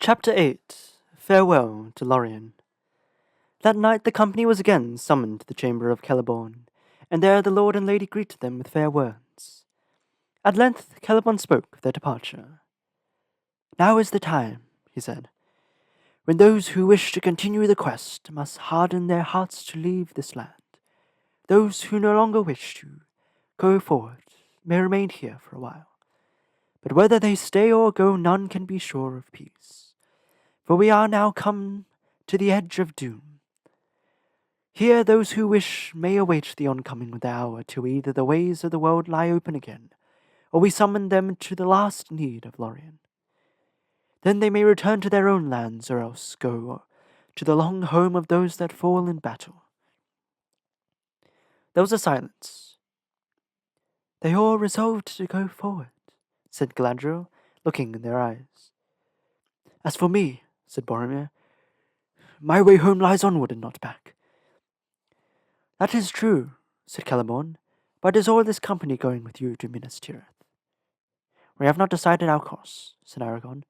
Chapter 8 Farewell to Lorien. That night the company was again summoned to the chamber of Celeborn, and there the lord and lady greeted them with fair words. At length Celeborn spoke of their departure. "Now is the time," he said, "when those who wish to continue the quest must harden their hearts to leave this land. Those who no longer wish to go forward may remain here for a while, but whether they stay or go none can be sure of peace. For we are now come to the edge of doom. Here those who wish may await the oncoming of the hour till either the ways of the world lie open again, or we summon them to the last need of Lorien. Then they may return to their own lands, or else go to the long home of those that fall in battle." There was a silence. "They all resolved to go forward," said Galadriel, looking in their eyes. "As for me," said Boromir, "my way home lies onward and not back." "That is true," said Celeborn, "but is all this company going with you to Minas Tirith?" "We have not decided our course," said Aragorn.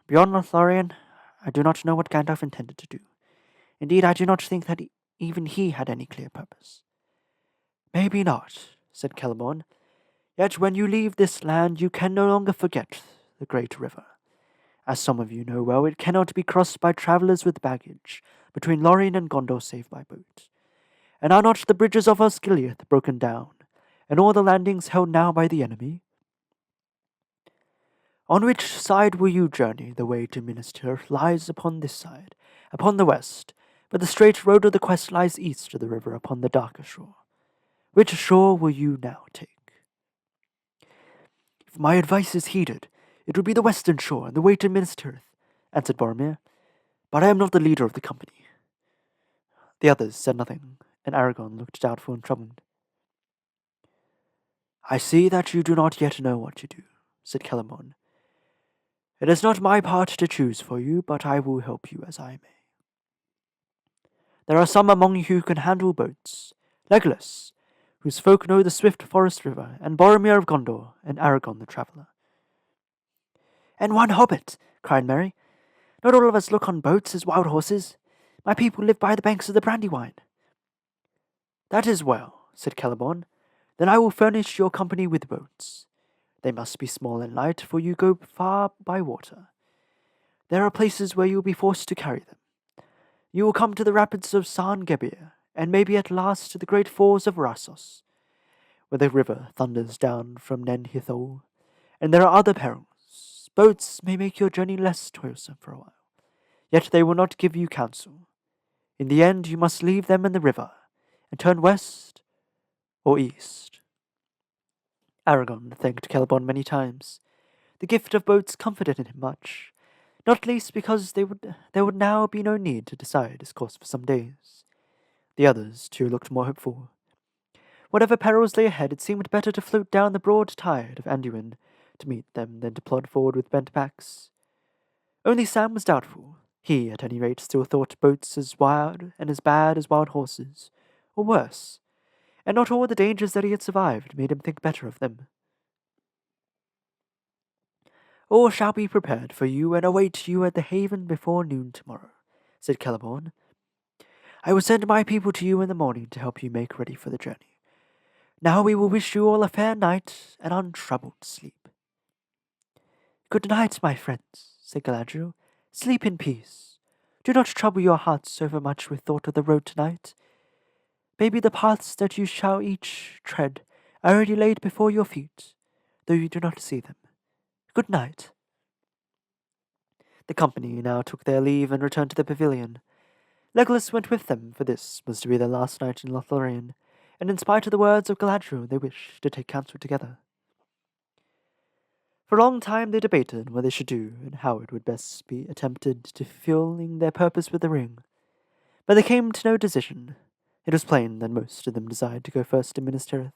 "Beyond Lothlorien, I do not know what Gandalf intended to do. Indeed, I do not think that even he had any clear purpose." "Maybe not," said Celeborn. "Yet when you leave this land, you can no longer forget the great river. As some of you know well, it cannot be crossed by travellers with baggage between Lorien and Gondor save by boat. And are not the bridges of Osgiliath broken down, and all the landings held now by the enemy? On which side will you journey? The way to Minas Tirith lies upon this side, upon the west, but the straight road of the quest lies east of the river upon the darker shore. Which shore will you now take?" "If my advice is heeded, it would be the western shore and the way to Minas Tirith," answered Boromir. "But I am not the leader of the company." The others said nothing, and Aragorn looked doubtful and troubled. "I see that you do not yet know what to do," said Celeborn. "It is not my part to choose for you, but I will help you as I may. There are some among you who can handle boats. Legolas, whose folk know the swift forest river, and Boromir of Gondor, and Aragorn the traveller." "And one hobbit," cried Merry. "Not all of us look on boats as wild horses. My people live by the banks of the Brandywine." "That is well," said Celeborn. "Then I will furnish your company with boats. They must be small and light, for you go far by water. There are places where you will be forced to carry them. You will come to the rapids of San Gebir, and maybe at last to the great falls of Rassos, where the river thunders down from Nen Hithol. And there are other perils. Boats may make your journey less toilsome for a while, yet they will not give you counsel. In the end, you must leave them in the river, and turn west or east." Aragorn thanked Celeborn many times. The gift of boats comforted him much, not least because there would now be no need to decide his course for some days. The others, too, looked more hopeful. Whatever perils lay ahead, it seemed better to float down the broad tide of Anduin to meet them than to plod forward with bent backs. Only Sam was doubtful. He, at any rate, still thought boats as wild and as bad as wild horses, or worse, and not all the dangers that he had survived made him think better of them. "All shall be prepared for you and await you at the haven before noon tomorrow," said Celeborn. "I will send my people to you in the morning to help you make ready for the journey. Now we will wish you all a fair night and untroubled sleep." "Good night, my friends," said Galadriel. "Sleep in peace. Do not trouble your hearts overmuch with thought of the road tonight. Maybe the paths that you shall each tread are already laid before your feet, though you do not see them. Good night." The company now took their leave and returned to the pavilion. Legolas went with them, for this was to be their last night in Lothlorien, and in spite of the words of Galadriel, they wished to take counsel together. For a long time they debated what they should do, and how it would best be attempted to fulfilling their purpose with the ring. But they came to no decision. It was plain that most of them desired to go first to Minas Tirith,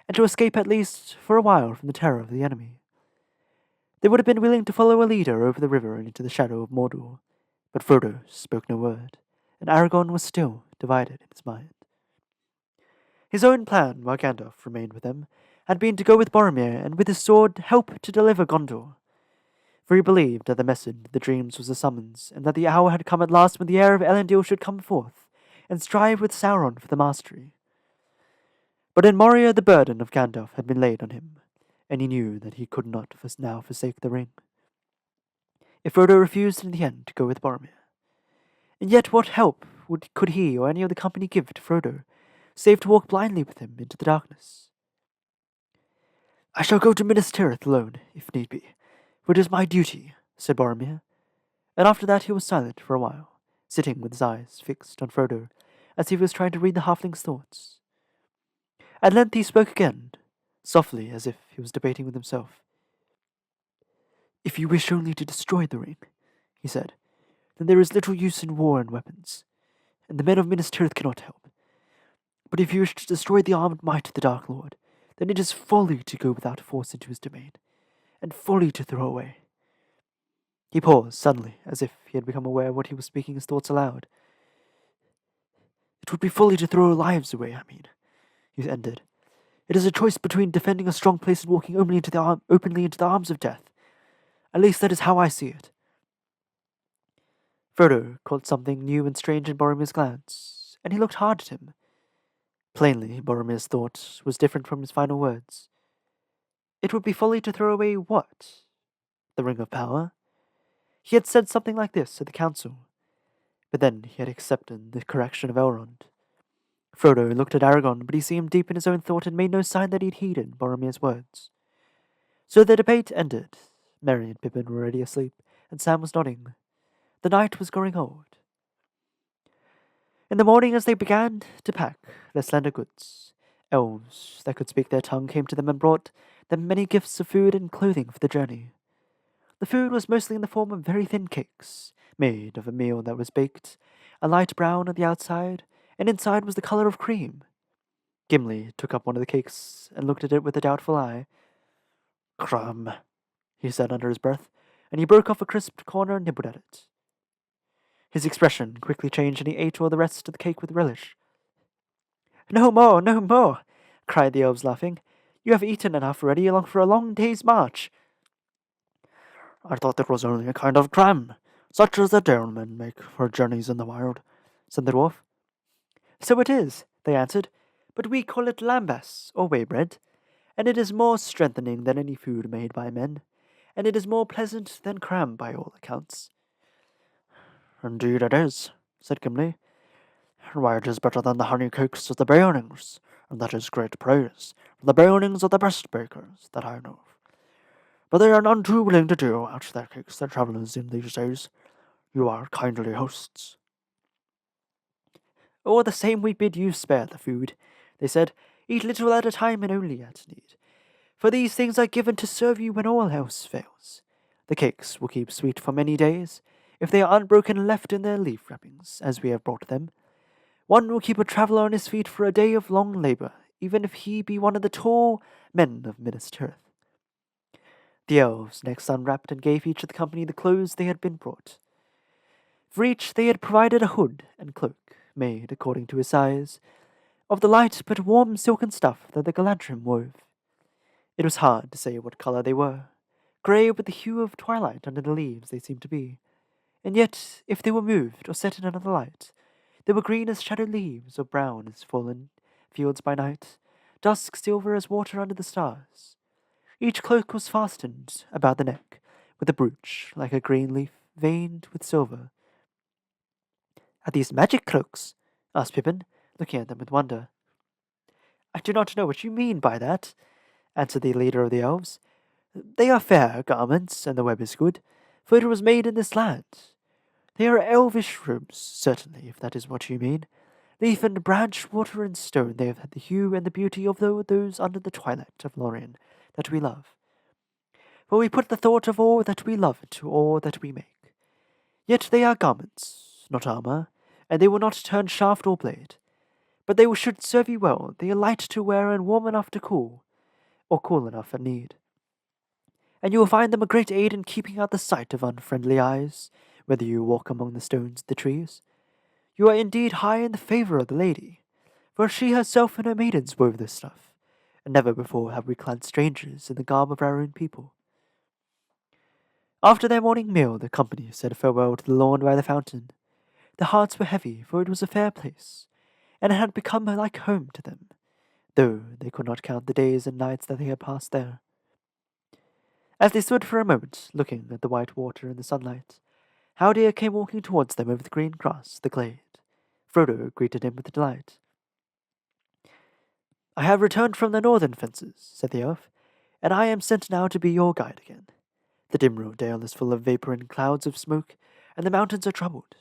and to escape at least for a while from the terror of the enemy. They would have been willing to follow a leader over the river and into the shadow of Mordor, but Frodo spoke no word, and Aragorn was still divided in his mind. His own plan, while Gandalf remained with them, had been to go with Boromir and with his sword help to deliver Gondor. for he believed that the message of the dreams was a summons, and that the hour had come at last when the heir of Elendil should come forth, and strive with Sauron for the mastery. But in Moria the burden of Gandalf had been laid on him, and he knew that he could not now forsake the ring. If Frodo refused in the end to go with Boromir. And yet what help could he or any of the company give to Frodo, save to walk blindly with him into the darkness? "I shall go to Minas Tirith alone, if need be, for it is my duty," said Boromir, and after that he was silent for a while, sitting with his eyes fixed on Frodo, as if he was trying to read the halfling's thoughts. At length he spoke again, softly as if he was debating with himself. "If you wish only to destroy the ring," he said, "then there is little use in war and weapons, and the men of Minas Tirith cannot help. But if you wish to destroy the armed might of the Dark Lord, then it is folly to go without force into his domain, and folly to throw away." He paused suddenly, as if he had become aware of what he was speaking his thoughts aloud. "It would be folly to throw our lives away, I mean," he ended. "It is a choice between defending a strong place and walking openly into the arms of death. At least that is how I see it." Frodo caught something new and strange in Boromir's glance, and he looked hard at him. Plainly, Boromir's thought was different from his final words. It would be folly to throw away what? The Ring of Power? He had said something like this at the council, but then he had accepted the correction of Elrond. Frodo looked at Aragorn, but he seemed deep in his own thought and made no sign that he had heeded Boromir's words. So the debate ended. Merry and Pippin were already asleep, and Sam was nodding. The night was growing old. In the morning, as they began to pack their slender goods, elves that could speak their tongue came to them and brought them many gifts of food and clothing for the journey. The food was mostly in the form of very thin cakes, made of a meal that was baked a light brown on the outside, and inside was the color of cream. Gimli took up one of the cakes and looked at it with a doubtful eye. "Crumb," he said under his breath, and he broke off a crisped corner and nibbled at it. His expression quickly changed, and he ate all the rest of the cake with relish. "No more, no more," cried the elves, laughing. "You have eaten enough already for a long day's march." "I thought it was only a kind of cram, such as the dalemen make for journeys in the wild," said the dwarf. "So it is," they answered, "but we call it lambas, or waybread, and it is more strengthening than any food made by men, and it is more pleasant than cram by all accounts." "Indeed it is," said Gimli. "Why, it is better than the honey cakes of the Beornings, and that is great praise, for the Beornings are the best bakers that I know of. But they are none too willing to deal out their cakes to travellers in these days. You are kindly hosts." "All the same we bid you spare the food," they said. "Eat little at a time and only at need. For these things are given to serve you when all else fails. The cakes will keep sweet for many days, if they are unbroken and left in their leaf wrappings, as we have brought them. One will keep a traveller on his feet for a day of long labour, even if he be one of the tall men of Minas Tirith." The elves next unwrapped and gave each of the company the clothes they had been brought. For each they had provided a hood and cloak, made, according to his size, of the light but warm silken stuff that the Galadrim wove. It was hard to say what colour they were. Grey with the hue of twilight under the leaves they seemed to be, and yet, if they were moved or set in another light, they were green as shadowed leaves, or brown as fallen fields by night, dusk silver as water under the stars. Each cloak was fastened about the neck with a brooch like a green leaf veined with silver. "Are these magic cloaks?" asked Pippin, looking at them with wonder. "I do not know what you mean by that," answered the leader of the elves. "They are fair garments, and the web is good, for it was made in this land. They are elvish robes, certainly, if that is what you mean. Leaf and branch, water and stone, they have had the hue and the beauty of those under the twilight of Lorien that we love. For we put the thought of all that we love into all that we make. Yet they are garments, not armour, and they will not turn shaft or blade. But they should serve you well. They are light to wear and warm enough to cool, or cool enough at need. And you will find them a great aid in keeping out the sight of unfriendly eyes, whether you walk among the stones and the trees. You are indeed high in the favour of the lady, for she herself and her maidens wove this stuff, and never before have we clad strangers in the garb of our own people." After their morning meal, the company said farewell to the lawn by the fountain. Their hearts were heavy, for it was a fair place, and it had become like home to them, though they could not count the days and nights that they had passed there. As they stood for a moment, looking at the white water in the sunlight, Haldir came walking towards them over the green grass, the glade. Frodo greeted him with delight. "I have returned from the northern fences," said the elf, "and I am sent now to be your guide again. The Dimril Dale is full of vapour and clouds of smoke, and the mountains are troubled.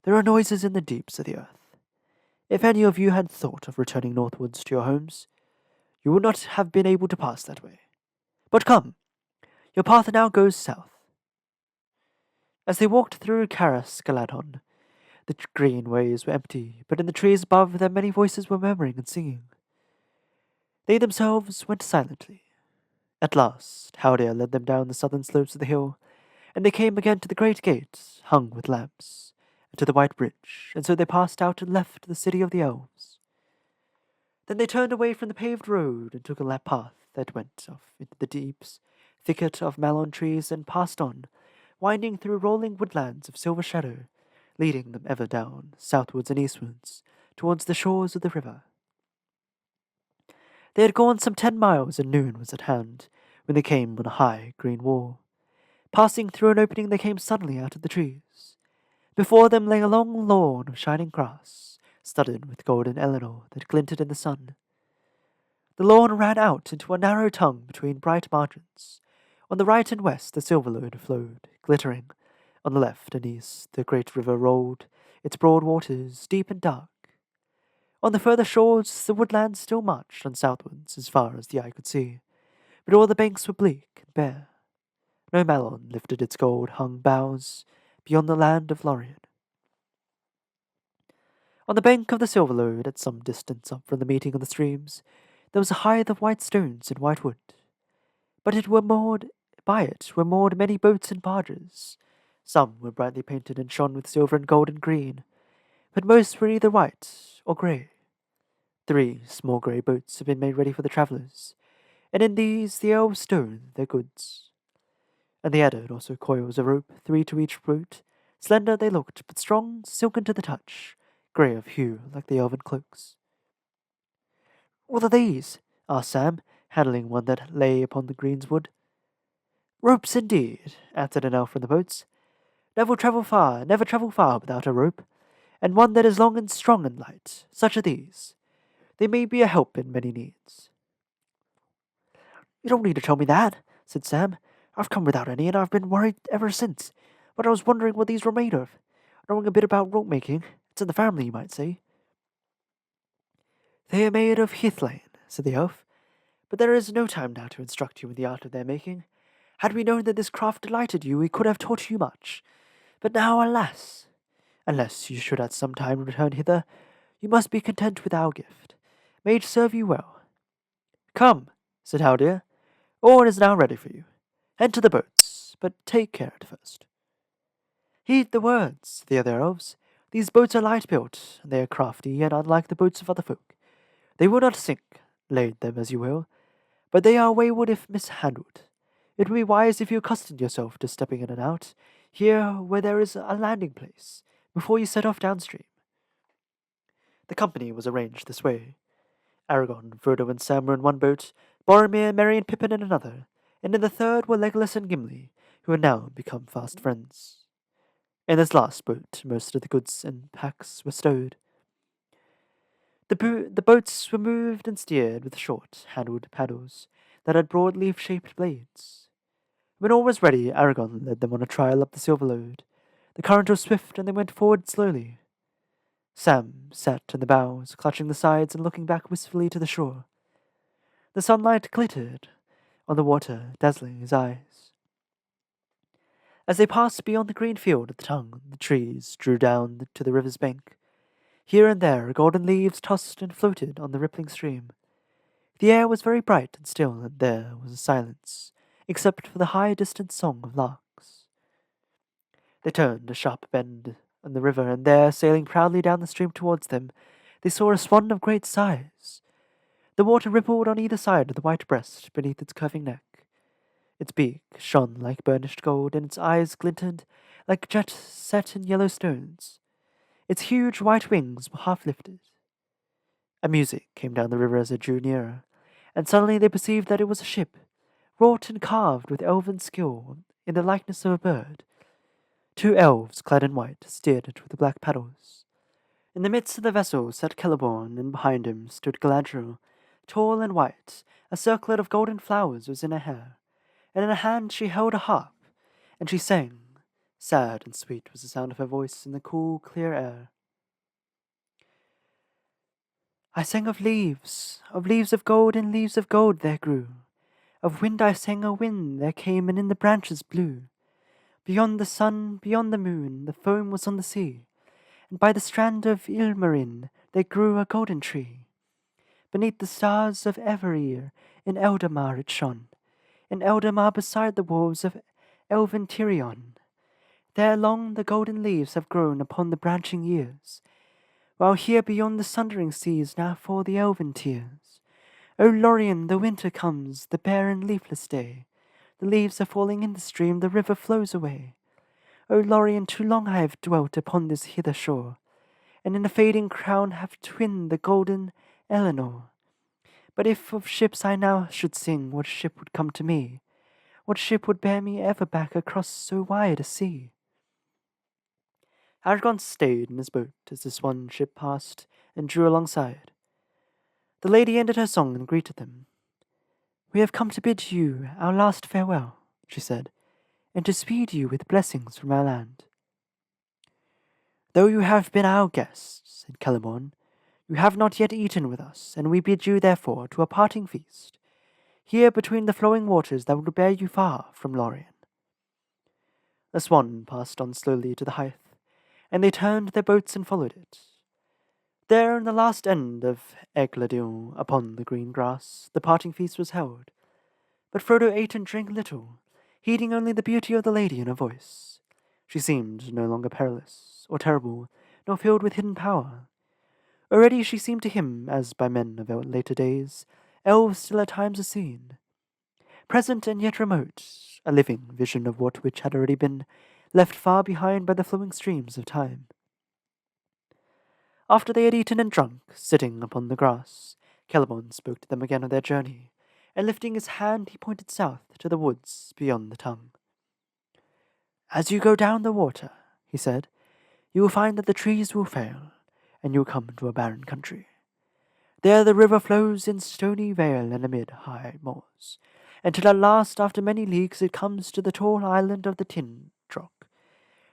There are noises in the deeps of the earth. If any of you had thought of returning northwards to your homes, you would not have been able to pass that way. But come, your path now goes south." As they walked through Caras Galadhon, the green ways were empty, but in the trees above them many voices were murmuring and singing. They themselves went silently. At last, Haldir led them down the southern slopes of the hill, and they came again to the great gate, hung with lamps, and to the white bridge, and so they passed out and left the city of the elves. Then they turned away from the paved road and took a path that went off into the deeps, thicket of malon trees, and passed on, winding through rolling woodlands of silver shadow, leading them ever down, southwards and eastwards, towards the shores of the river. They had gone some 10 miles, and noon was at hand, when they came on a high green wall. Passing through an opening, they came suddenly out of the trees. Before them lay a long lawn of shining grass, studded with golden Elenor that glinted in the sun. The lawn ran out into a narrow tongue between bright margins. On the right and west the Silverlode flowed, glittering. On the left and east the great river rolled, its broad waters deep and dark. On the further shores the woodlands still marched on southwards as far as the eye could see, but all the banks were bleak and bare. No Malon lifted its gold-hung boughs beyond the land of Lorien. On the bank of the Silverlode, at some distance up from the meeting of the streams, there was a height of white stones and white wood. But by it were moored many boats and barges. Some were brightly painted and shone with silver and gold and green, but most were either white or grey. 3 small grey boats had been made ready for the travellers, and in these the elves stowed their goods. And they added also coils of rope, 3 to each boat. Slender they looked, but strong, silken to the touch, grey of hue like the elven cloaks. "What are these?" asked Sam, handling one that lay upon the greensward. "Ropes indeed," answered an elf from the boats. Never travel far without a rope, and one that is long and strong and light. Such are these. They may be a help in many needs." "You don't need to tell me that," said Sam. "I've come without any, and I've been worried ever since. But I was wondering what these were made of. Knowing a bit about rope making, it's in the family, you might say." "They are made of heathlane," said the elf. "But there is no time now to instruct you in the art of their making. Had we known that this craft delighted you, we could have taught you much. But now, alas! Unless you should at some time return hither, you must be content with our gift. May it serve you well." "Come," said Haldir. "All is now ready for you. Enter the boats, but take care at first." "Heed the words," said the other elves. "These boats are light built, and they are crafty, and unlike the boats of other folk. They will not sink, lade them as you will, but they are wayward if mishandled. It would be wise if you accustomed yourself to stepping in and out, here where there is a landing place, before you set off downstream." The company was arranged this way. Aragorn, Frodo, and Sam were in one boat, Boromir, Merry, and Pippin in another, and in the third were Legolas and Gimli, who had now become fast friends. In this last boat, most of the goods and packs were stowed. The boats were moved and steered with short, handled paddles that had broad leaf-shaped blades. When all was ready, Aragorn led them on a trial up the Silverlode. The current was swift, and they went forward slowly. Sam sat in the bows, clutching the sides and looking back wistfully to the shore. The sunlight glittered on the water, dazzling his eyes. As they passed beyond the green field at the tongue, the trees drew down to the river's bank. Here and there golden leaves tossed and floated on the rippling stream. The air was very bright and still, and there was a silence, except for the high distant song of larks. They turned a sharp bend in the river, and there, sailing proudly down the stream towards them, they saw a swan of great size. The water rippled on either side of the white breast beneath its curving neck. Its beak shone like burnished gold, and its eyes glinted like jet set in yellow stones. Its huge white wings were half lifted. A music came down the river as it drew nearer, and suddenly they perceived that it was a ship, wrought and carved with elven skill in the likeness of a bird. Two elves, clad in white, steered it with the black paddles. In the midst of the vessel sat Celeborn, and behind him stood Galadriel, tall and white. A circlet of golden flowers was in her hair, and in her hand she held a harp, and she sang. Sad and sweet was the sound of her voice in the cool, clear air. I sang of leaves of gold, and leaves of gold there grew. Of wind I sang a wind there came, and in the branches blew. Beyond the sun, beyond the moon, the foam was on the sea, and by the strand of Ilmarinen there grew a golden tree. Beneath the stars of Everear, in Eldamar it shone, in Eldamar beside the walls of elven Tirion. There long the golden leaves have grown upon the branching years, while here beyond the sundering seas now fall the elven tears. O Lorien, the winter comes, the barren leafless day. The leaves are falling in the stream, the river flows away. O Lorien, too long I have dwelt upon this hither shore, and in a fading crown have twinned the golden Eleanor. But if of ships I now should sing, what ship would come to me? What ship would bear me ever back across so wide a sea? Aragorn stayed in his boat as the swan ship passed and drew alongside. The lady ended her song and greeted them. We have come to bid you our last farewell, she said, and to speed you with blessings from our land. Though you have been our guests, said Celeborn, you have not yet eaten with us, and we bid you therefore to a parting feast, here between the flowing waters that will bear you far from Lorien. The swan passed on slowly to the height, and they turned their boats and followed it. There, in the last end of Egladil, upon the green grass, the parting feast was held. But Frodo ate and drank little, heeding only the beauty of the lady and her voice. She seemed no longer perilous, or terrible, nor filled with hidden power. Already she seemed to him, as by men of later days, elves still at times are seen. Present and yet remote, a living vision of what which had already been left far behind by the flowing streams of time. After they had eaten and drunk, sitting upon the grass, Celeborn spoke to them again of their journey, and lifting his hand he pointed south to the woods beyond the tongue. As you go down the water, he said, you will find that the trees will fail, and you will come to a barren country. There the river flows in stony vale and amid high moors, until at last, after many leagues, it comes to the tall island of the Tintrock,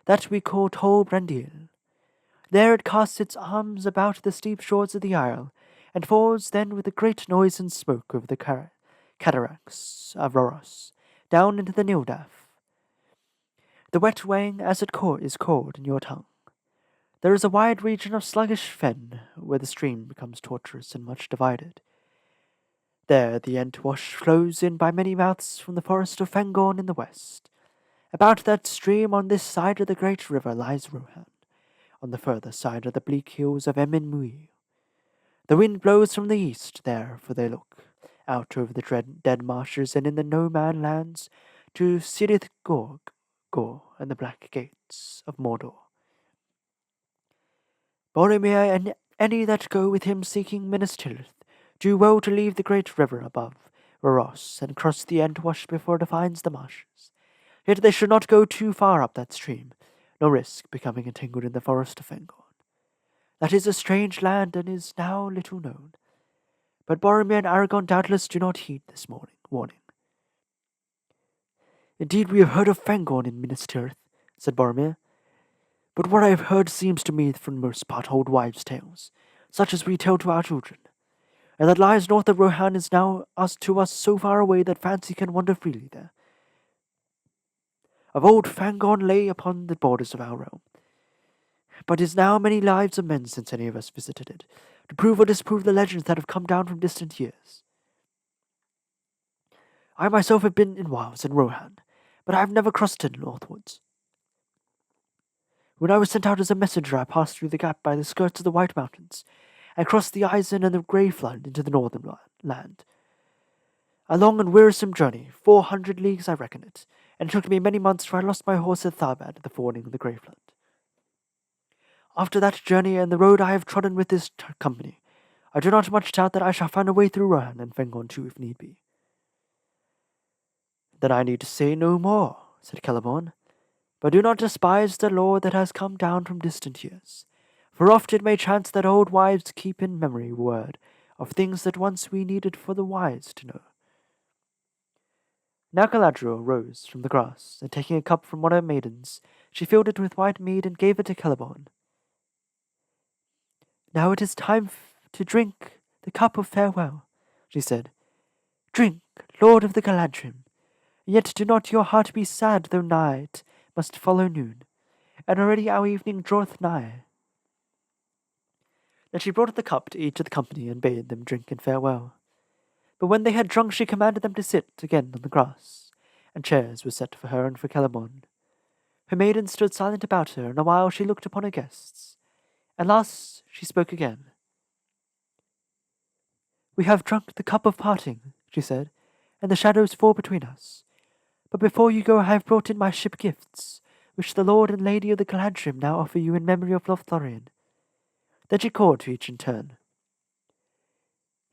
that we call Tol Brandil. There it casts its arms about the steep shores of the isle, and falls then with a great noise and smoke over the cataracts of Rhoros, down into the Nildaf. The Wet Wang, as it is called in your tongue. There is a wide region of sluggish fen, where the stream becomes tortuous and much divided. There the Entwash flows in by many mouths from the forest of Fangorn in the west. About that stream on this side of the great river lies Rohan, on the further side of the bleak hills of Emin Muil. The wind blows from the east there, for they look out over the dead marshes and in the no-man lands to Cirith Gorg, and the black gates of Mordor. Boromir and any that go with him seeking Minas Tirith do well to leave the great river above Rhoros and cross the Entwash before it finds the marshes. Yet they should not go too far up that stream, nor risk becoming entangled in the forest of Fangorn. That is a strange land and is now little known. But Boromir and Aragorn doubtless do not heed this warning. Indeed, we have heard of Fangorn in Minas Tirith, said Boromir. But what I have heard seems to me for the most part old wives' tales, such as we tell to our children. And that lies north of Rohan is now to us so far away that fancy can wander freely there. Of old Fangorn lay upon the borders of our realm, but is now many lives of men since any of us visited it, to prove or disprove the legends that have come down from distant years. I myself have been in wilds in Rohan, but I have never crossed it northwards. When I was sent out as a messenger, I passed through the gap by the skirts of the White Mountains, and crossed the Isen and the Grey Flood into the northern land. A long and wearisome journey, 400 leagues I reckon it, and it took me many months, for I lost my horse at Tharbad at the fording of the Graveland. After that journey and the road I have trodden with this company, I do not much doubt that I shall find a way through Rohan and Fengorn too, if need be. Then I need to say no more, said Celeborn. But do not despise the lore that has come down from distant years, for oft it may chance that old wives keep in memory word of things that once we needed for the wise to know. Now Galadriel rose from the grass, and taking a cup from one of her maidens, she filled it with white mead and gave it to Celeborn. Now it is time to drink the cup of farewell, she said. Drink, Lord of the Galadrim, yet do not your heart be sad, though night must follow noon, and already our evening draweth nigh. Then she brought the cup to each of the company and bade them drink in farewell. But when they had drunk, she commanded them to sit again on the grass, and chairs were set for her and for Celeborn. Her maidens stood silent about her, and a while she looked upon her guests. At last she spoke again. We have drunk the cup of parting, she said, and the shadows fall between us. But before you go I have brought in my ship gifts, which the Lord and Lady of the Galadrim now offer you in memory of Lothlorien. Then she called to each in turn.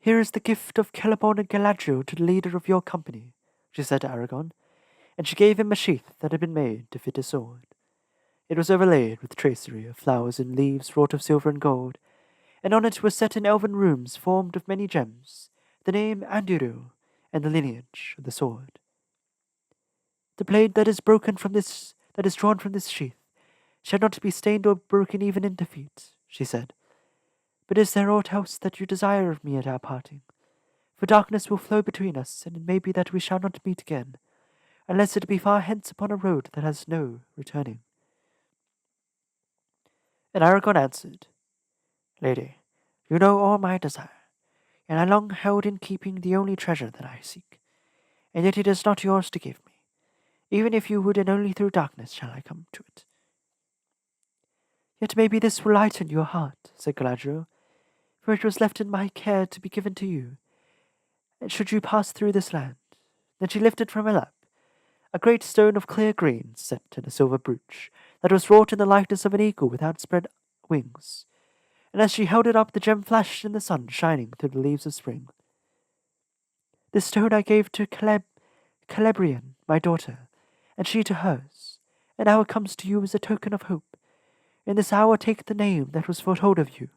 Here is the gift of Celeborn and Galadriel to the leader of your company, she said to Aragorn, and she gave him a sheath that had been made to fit a sword. It was overlaid with tracery of flowers and leaves wrought of silver and gold, and on it was set in elven runes formed of many gems, the name Anduril and the lineage of the sword. The blade that is drawn from this sheath, shall not be stained or broken even in defeat, she said. But is there aught else that you desire of me at our parting? For darkness will flow between us, and it may be that we shall not meet again, unless it be far hence upon a road that has no returning. And Aragorn answered, Lady, you know all my desire, and I long held in keeping the only treasure that I seek, and yet it is not yours to give me. Even if you would, and only through darkness shall I come to it. Yet maybe this will lighten your heart, said Galadriel, for it was left in my care to be given to you, and should you pass through this land. Then she lifted from her lap a great stone of clear green set in a silver brooch, that was wrought in the likeness of an eagle with outspread wings, and as she held it up the gem flashed in the sun, shining through the leaves of spring. This stone I gave to Celebrian, my daughter, and she to hers, and now it comes to you as a token of hope. In this hour take the name that was foretold of you,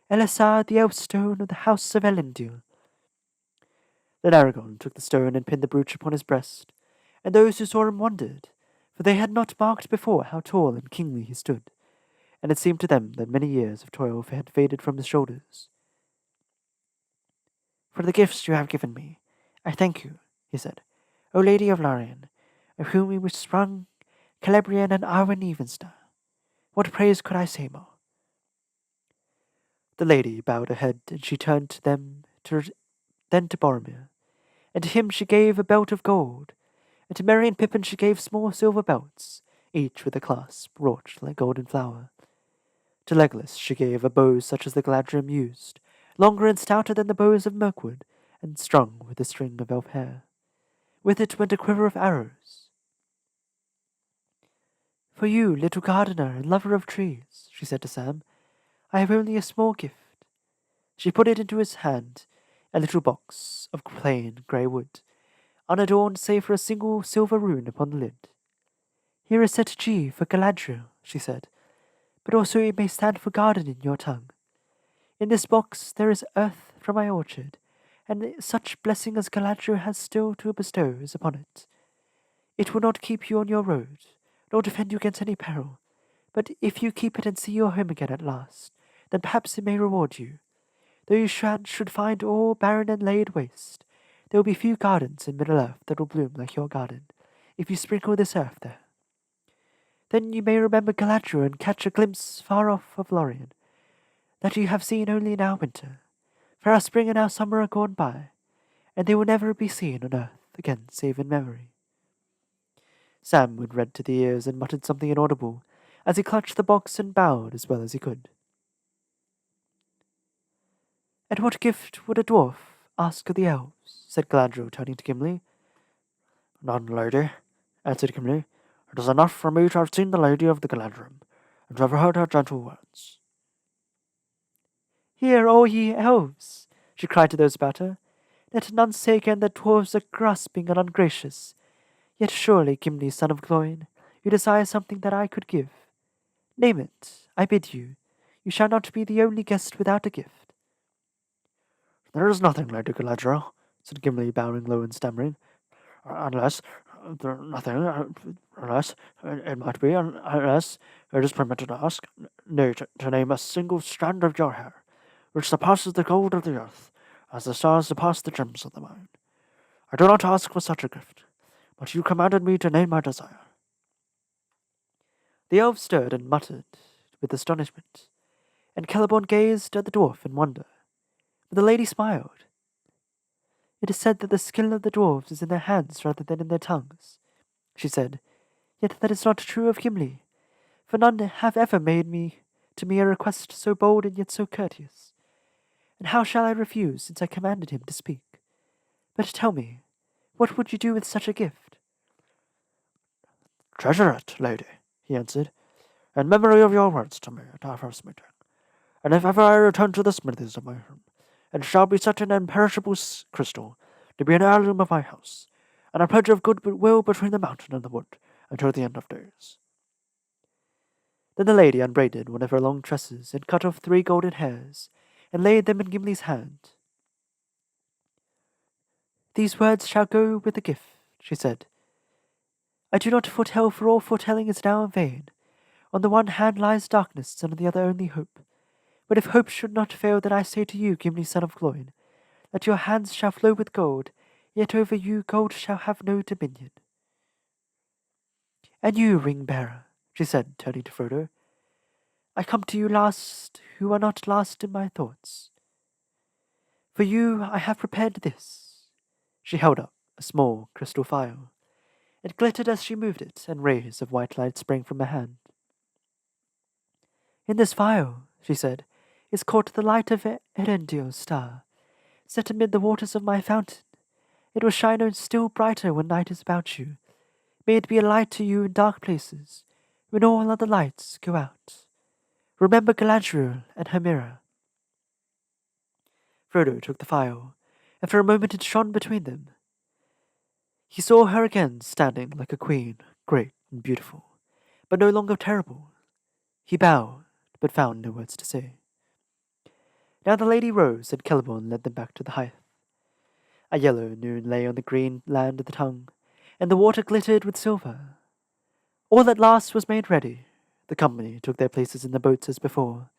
Elisar the Elfstone of the house of Elendil. Then Aragorn took the stone and pinned the brooch upon his breast, and those who saw him wondered, for they had not marked before how tall and kingly he stood, and it seemed to them that many years of toil had faded from his shoulders. For the gifts you have given me, I thank you, he said, O Lady of Lorien, of whom we were sprung, Celebrian and Arwen Evenstar. What praise could I say more? The lady bowed her head, and she turned to them, then to Boromir, and to him she gave a belt of gold, and to Merry and Pippin she gave small silver belts, each with a clasp wrought like golden flower. To Legolas she gave a bow such as the Galadrim used, longer and stouter than the bows of Mirkwood, and strung with a string of elf hair. With it went a quiver of arrows. For you, little gardener and lover of trees, she said to Sam, I have only a small gift. She put it into his hand, a little box of plain grey wood, unadorned save for a single silver rune upon the lid. Here is set G for Galadriel, she said, but also it may stand for garden in your tongue. In this box there is earth from my orchard, and such blessing as Galadriel has still to bestow is upon it. It will not keep you on your road, nor defend you against any peril, but if you keep it and see your home again at last, then perhaps it may reward you. Though you should find all barren and laid waste, there will be few gardens in Middle-earth that will bloom like your garden, if you sprinkle this earth there. Then you may remember Galadriel and catch a glimpse far off of Lorien, that you have seen only in our winter, for our spring and our summer are gone by, and they will never be seen on earth again save in memory. Sam was red to the ears and muttered something inaudible, as he clutched the box and bowed as well as he could. And what gift would a dwarf ask of the elves? said Galadriel, turning to Gimli. None, lady, answered Gimli. It is enough for me to have seen the Lady of the Galadrim, and to have heard her gentle words. Hear, all ye elves, she cried to those about her. Let none say again that dwarves are grasping and ungracious. Yet surely, Gimli, son of Gloin, you desire something that I could give. Name it, I bid you. You shall not be the only guest without a gift. There is nothing, Lady Galadriel, said Gimli, bowing low and stammering, unless it might be, unless it is permitted to ask, nay, to name a single strand of your hair, which surpasses the gold of the earth, as the stars surpass the gems of the mine. I do not ask for such a gift, but you commanded me to name my desire. The elf stirred and muttered with astonishment, and Celeborn gazed at the dwarf in wonder. But the lady smiled. It is said that the skill of the dwarves is in their hands rather than in their tongues, she said. Yet that is not true of Gimli, for none have ever made to me a request so bold and yet so courteous. And how shall I refuse, since I commanded him to speak? But tell me, what would you do with such a gift? Treasure it, lady, he answered, in memory of your words to me at our first meeting. And if ever I return to the smithies of my home, it shall be such an imperishable crystal, to be an heirloom of my house, and a pledge of goodwill between the mountain and the wood, until the end of days. Then the lady unbraided one of her long tresses, and cut off 3 golden hairs, and laid them in Gimli's hand. These words shall go with the gift, she said. I do not foretell, for all foretelling is now in vain. On the one hand lies darkness, and on the other only hope. But if hope should not fail, then I say to you, Gimli, son of Gloin, that your hands shall flow with gold, yet over you gold shall have no dominion. And you, ring-bearer, she said, turning to Frodo, I come to you last, who are not last in my thoughts. For you I have prepared this. She held up a small crystal phial. It glittered as she moved it, and rays of white light sprang from her hand. In this phial, she said, is caught the light of Erendil's star, set amid the waters of my fountain. It will shine still brighter when night is about you. May it be a light to you in dark places, when all other lights go out. Remember Galadriel and her mirror. Frodo took the phial, and for a moment it shone between them. He saw her again standing like a queen, great and beautiful, but no longer terrible. He bowed, but found no words to say. Now the lady rose, and Celeborn led them back to the hearth. A yellow noon lay on the green land of the tongue, and the water glittered with silver. All at last was made ready. The company took their places in the boats as before.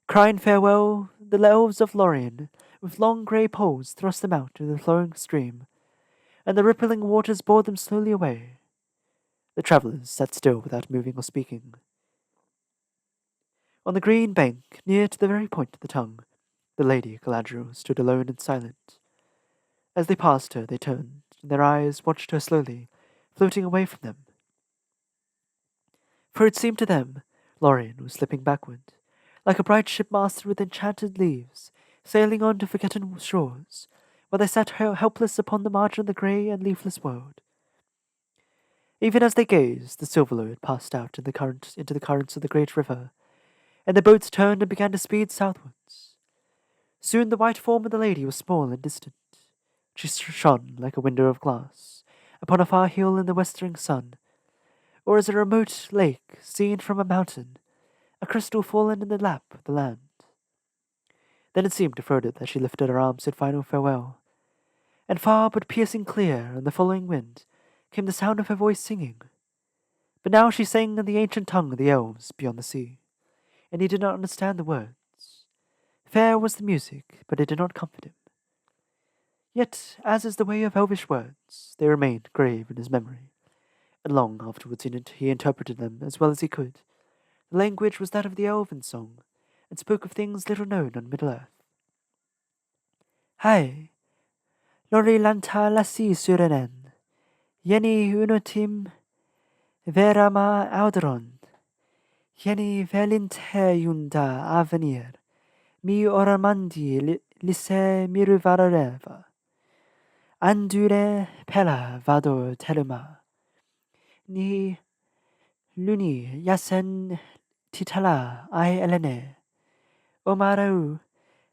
Crying farewell, the elves of Lorien, with long grey poles, thrust them out into the flowing stream, and the rippling waters bore them slowly away. The travellers sat still without moving or speaking. On the green bank, near to the very point of the tongue, the Lady Galadriel stood alone and silent. As they passed her, they turned, and their eyes watched her slowly, floating away from them. For it seemed to them Lorien was slipping backward, like a bright ship masted with enchanted leaves, sailing on to forgotten shores, while they sat helpless upon the margin of the grey and leafless world. Even as they gazed, the Silverlord passed out into the currents of the great river, and the boats turned and began to speed southwards. Soon the white form of the lady was small and distant. She shone like a window of glass upon a far hill in the westering sun, or as a remote lake seen from a mountain, a crystal fallen in the lap of the land. Then it seemed to Frodo that she lifted her arms in final farewell, and far but piercing clear on the following wind came the sound of her voice singing. But now she sang in the ancient tongue of the elves beyond the sea, and he did not understand the words. Fair was the music, but it did not comfort him. Yet, as is the way of elvish words, they remained grave in his memory, and long afterwards he interpreted them as well as he could. The language was that of the elven song, and spoke of things little known on Middle-earth. Hai, lori lanta lassi surenen, yeni unotim verama audron, yeni velinte yunda avenir, mi oramandi lisse miruvarareva. Andure pela vado teluma. Ni luni yasen titala ai elene. Omarau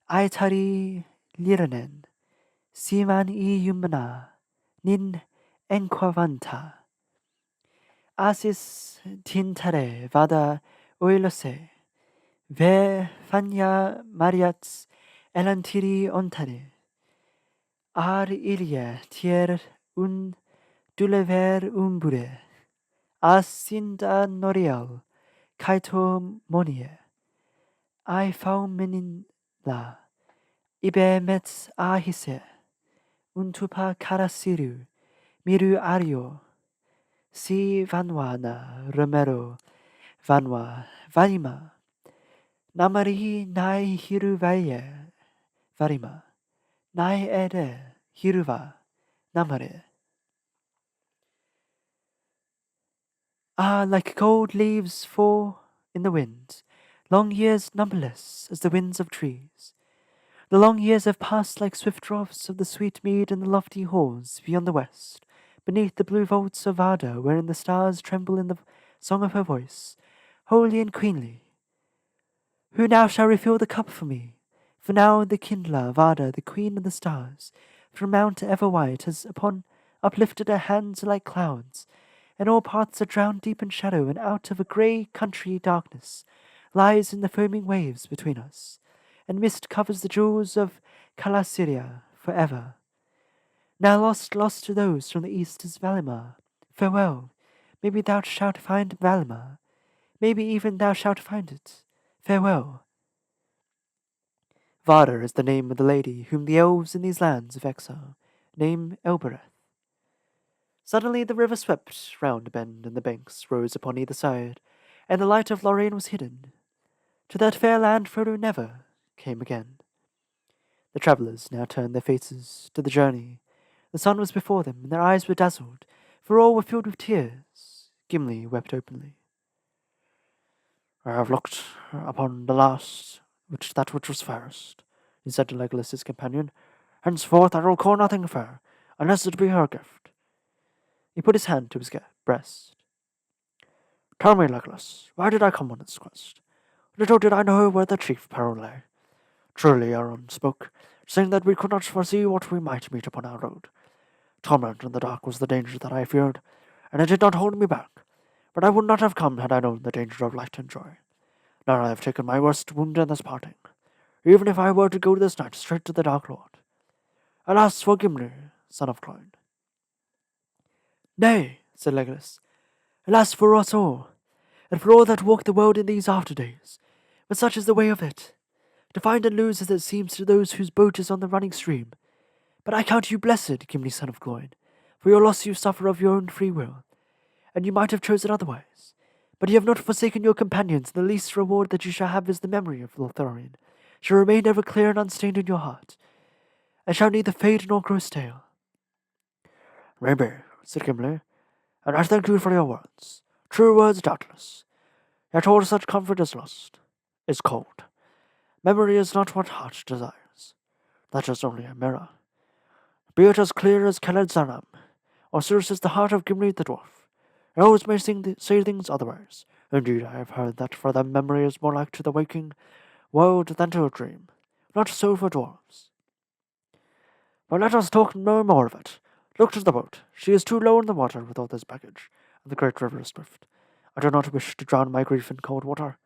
ai tari liranen. Siman I yumana. Nin enquavanta. Asis tintare vada oilose. Ve fania mariats elantiri ontare. Ar ilia tier un dulever umbure. Asinda noriel kaito monie. Ai faumenin la. Ibe met ahise. Untupa karasiru. Miru ario. Si vanwa na romero. Vanwa vanima. Namari nai hiru vaye. Varima. Nai ere hiruva. Namare. Ah, like cold leaves fall in the wind, long years numberless as the winds of trees. The long years have passed like swift draughts of the sweet mead in the lofty halls beyond the west, beneath the blue vaults of Vada, wherein the stars tremble in the song of her voice, holy and queenly. Who now shall refill the cup for me? For now the kindler, Vada, the queen of the stars, from Mount Everwhite, has uplifted her hands like clouds, and all paths are drowned deep in shadow, and out of a grey country darkness lies in the foaming waves between us, and mist covers the jewels of Calasiria for ever. Now lost to those from the east is Valimar. Farewell. Maybe thou shalt find Valimar. Maybe even thou shalt find it. Farewell. Vada is the name of the lady whom the elves in these lands of exile name Elbereth. Suddenly the river swept round a bend, and the banks rose upon either side, and the light of Lorraine was hidden. To that fair land Frodo never came again. The travellers now turned their faces to the journey. The sun was before them, and their eyes were dazzled, for all were filled with tears. Gimli wept openly. I have looked upon the last, that which was fairest, he said to Legolas his companion. Henceforth I will call nothing fair, unless it be her gift. He put his hand to his breast. Tell me, Legolas, why did I come on this quest? Little did I know where the chief peril lay. Truly Elrond spoke, saying that we could not foresee what we might meet upon our road. Torment in the dark was the danger that I feared, and it did not hold me back. But I would not have come had I known the danger of light and joy. Now I have taken my worst wound in this parting, even if I were to go this night straight to the Dark Lord. Alas for Gimli, son of Cloyn. Nay, said Legolas, alas for us all, and for all that walk the world in these after days. But such is the way of it, to find and lose as it seems to those whose boat is on the running stream. But I count you blessed, Gimli, son of Cloyn, for your loss you suffer of your own free will, and you might have chosen otherwise. But you have not forsaken your companions, and the least reward that you shall have is the memory of Lothlorien shall remain ever clear and unstained in your heart, and shall neither fade nor grow stale. Maybe, said Gimli, and I thank you for your words. True words, doubtless. Yet all such comfort is lost, is cold. Memory is not what heart desires. That is only a mirror. Be it as clear as Keled Zanam, or serious as the heart of Gimli the dwarf. Elves may say things otherwise. Indeed, I have heard that for them memory is more like to the waking world than to a dream. Not so for dwarves. But let us talk no more of it. Look to the boat. She is too low in the water with all this baggage, and the great river is swift. I do not wish to drown my grief in cold water.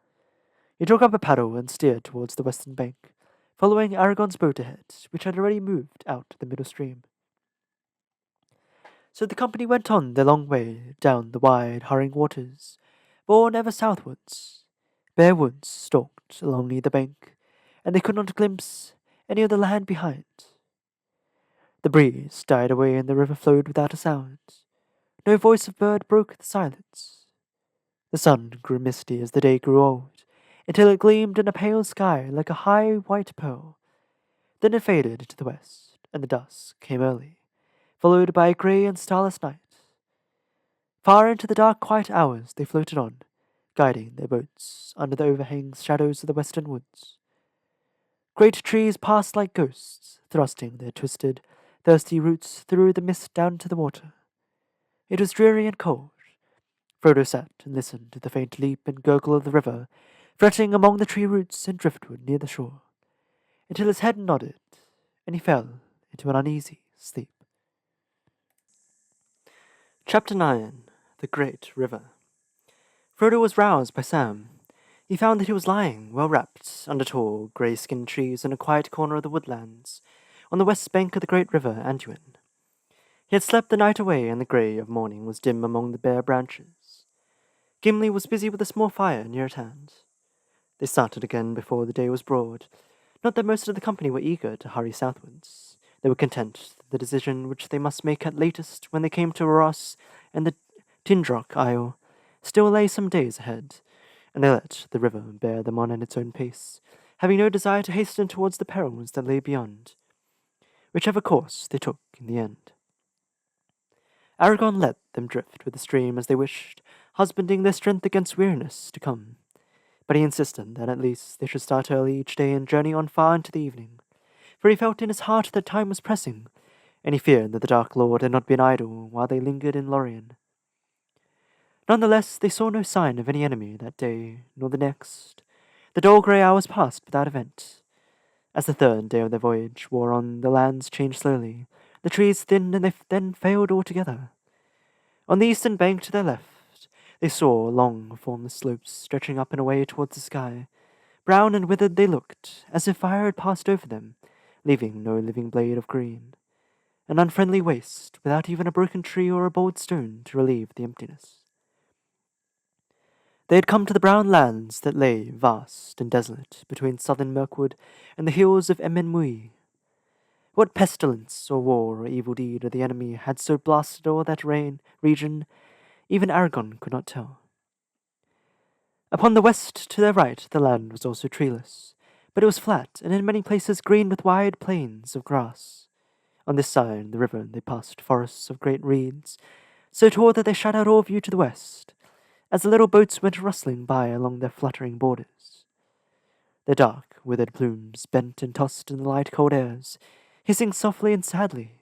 He took up a paddle and steered towards the western bank, following Aragorn's boat ahead, which had already moved out to the middle stream. So the company went on their long way down the wide, hurrying waters, borne ever southwards. Bare woods stalked along either bank, and they could not glimpse any of the land behind. The breeze died away and the river flowed without a sound. No voice of bird broke the silence. The sun grew misty as the day grew old, until it gleamed in a pale sky like a high white pearl. Then it faded to the west, and the dusk came early, followed by a grey and starless night. Far into the dark, quiet hours they floated on, guiding their boats under the overhanging shadows of the western woods. Great trees passed like ghosts, thrusting their twisted, thirsty roots threw the mist down to the water. It was dreary and cold. Frodo sat and listened to the faint leap and gurgle of the river, fretting among the tree roots and driftwood near the shore, until his head nodded, and he fell into an uneasy sleep. Chapter 9. The Great River. Frodo was roused by Sam. He found that he was lying, well wrapped, under tall, grey-skinned trees in a quiet corner of the woodlands, on the west bank of the great river Anduin. He had slept the night away, and the grey of morning was dim among the bare branches. Gimli was busy with a small fire near at hand. They started again before the day was broad. Not that most of the company were eager to hurry southwards. They were content that the decision which they must make at latest when they came to Ross and the Tindrock Isle still lay some days ahead, and they let the river bear them on at its own pace, having no desire to hasten towards the perils that lay beyond, whichever course they took in the end. Aragorn let them drift with the stream as they wished, husbanding their strength against weariness to come. But he insisted that at least they should start early each day and journey on far into the evening, for he felt in his heart that time was pressing, and he feared that the Dark Lord had not been idle while they lingered in Lorien. Nonetheless, they saw no sign of any enemy that day, nor the next. The dull grey hours passed without event. As the third day of their voyage wore on, the lands changed slowly. The trees thinned, and they then failed altogether. On the eastern bank to their left, they saw long, formless slopes stretching up and away towards the sky. Brown and withered they looked, as if fire had passed over them, leaving no living blade of green. An unfriendly waste, without even a broken tree or a bold stone to relieve the emptiness. They had come to the brown lands that lay vast and desolate between southern Mirkwood and the hills of Emyn Muil. What pestilence or war or evil deed of the enemy had so blasted all that region, even Aragorn could not tell. Upon the west to their right the land was also treeless, but it was flat and in many places green with wide plains of grass. On this side the river they passed forests of great reeds, so tall that they shut out all view to the west, as the little boats went rustling by along their fluttering borders. Their dark, withered plumes bent and tossed in the light cold airs, hissing softly and sadly.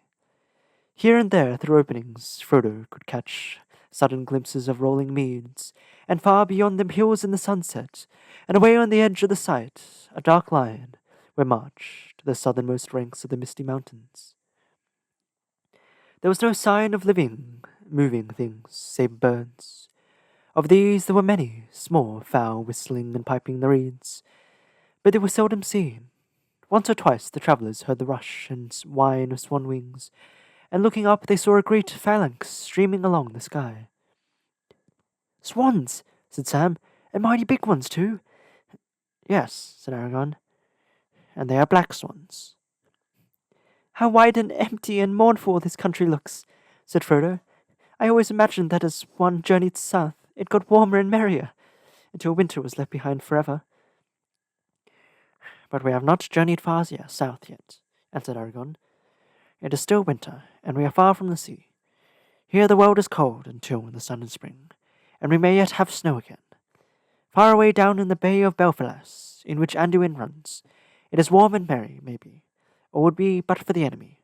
Here and there, through openings, Frodo could catch sudden glimpses of rolling meads, and far beyond them hills in the sunset, and away on the edge of the sight, a dark line, where marched the southernmost ranks of the misty mountains. There was no sign of moving things, save birds. Of these there were many, small, fowl whistling and piping the reeds, but they were seldom seen. Once or twice the travellers heard the rush and whine of swan wings, and looking up they saw a great phalanx streaming along the sky. "Swans," said Sam, "and mighty big ones too." "Yes," said Aragorn, "and they are black swans." "How wide and empty and mournful this country looks," said Frodo. "I always imagined that as one journeyed south, it got warmer and merrier, until winter was left behind forever." "But we have not journeyed far south yet," answered Aragorn. "It is still winter, and we are far from the sea. Here the world is cold until the sun is spring, and we may yet have snow again. Far away down in the Bay of Belfalas, in which Anduin runs, it is warm and merry, maybe, or would be but for the enemy.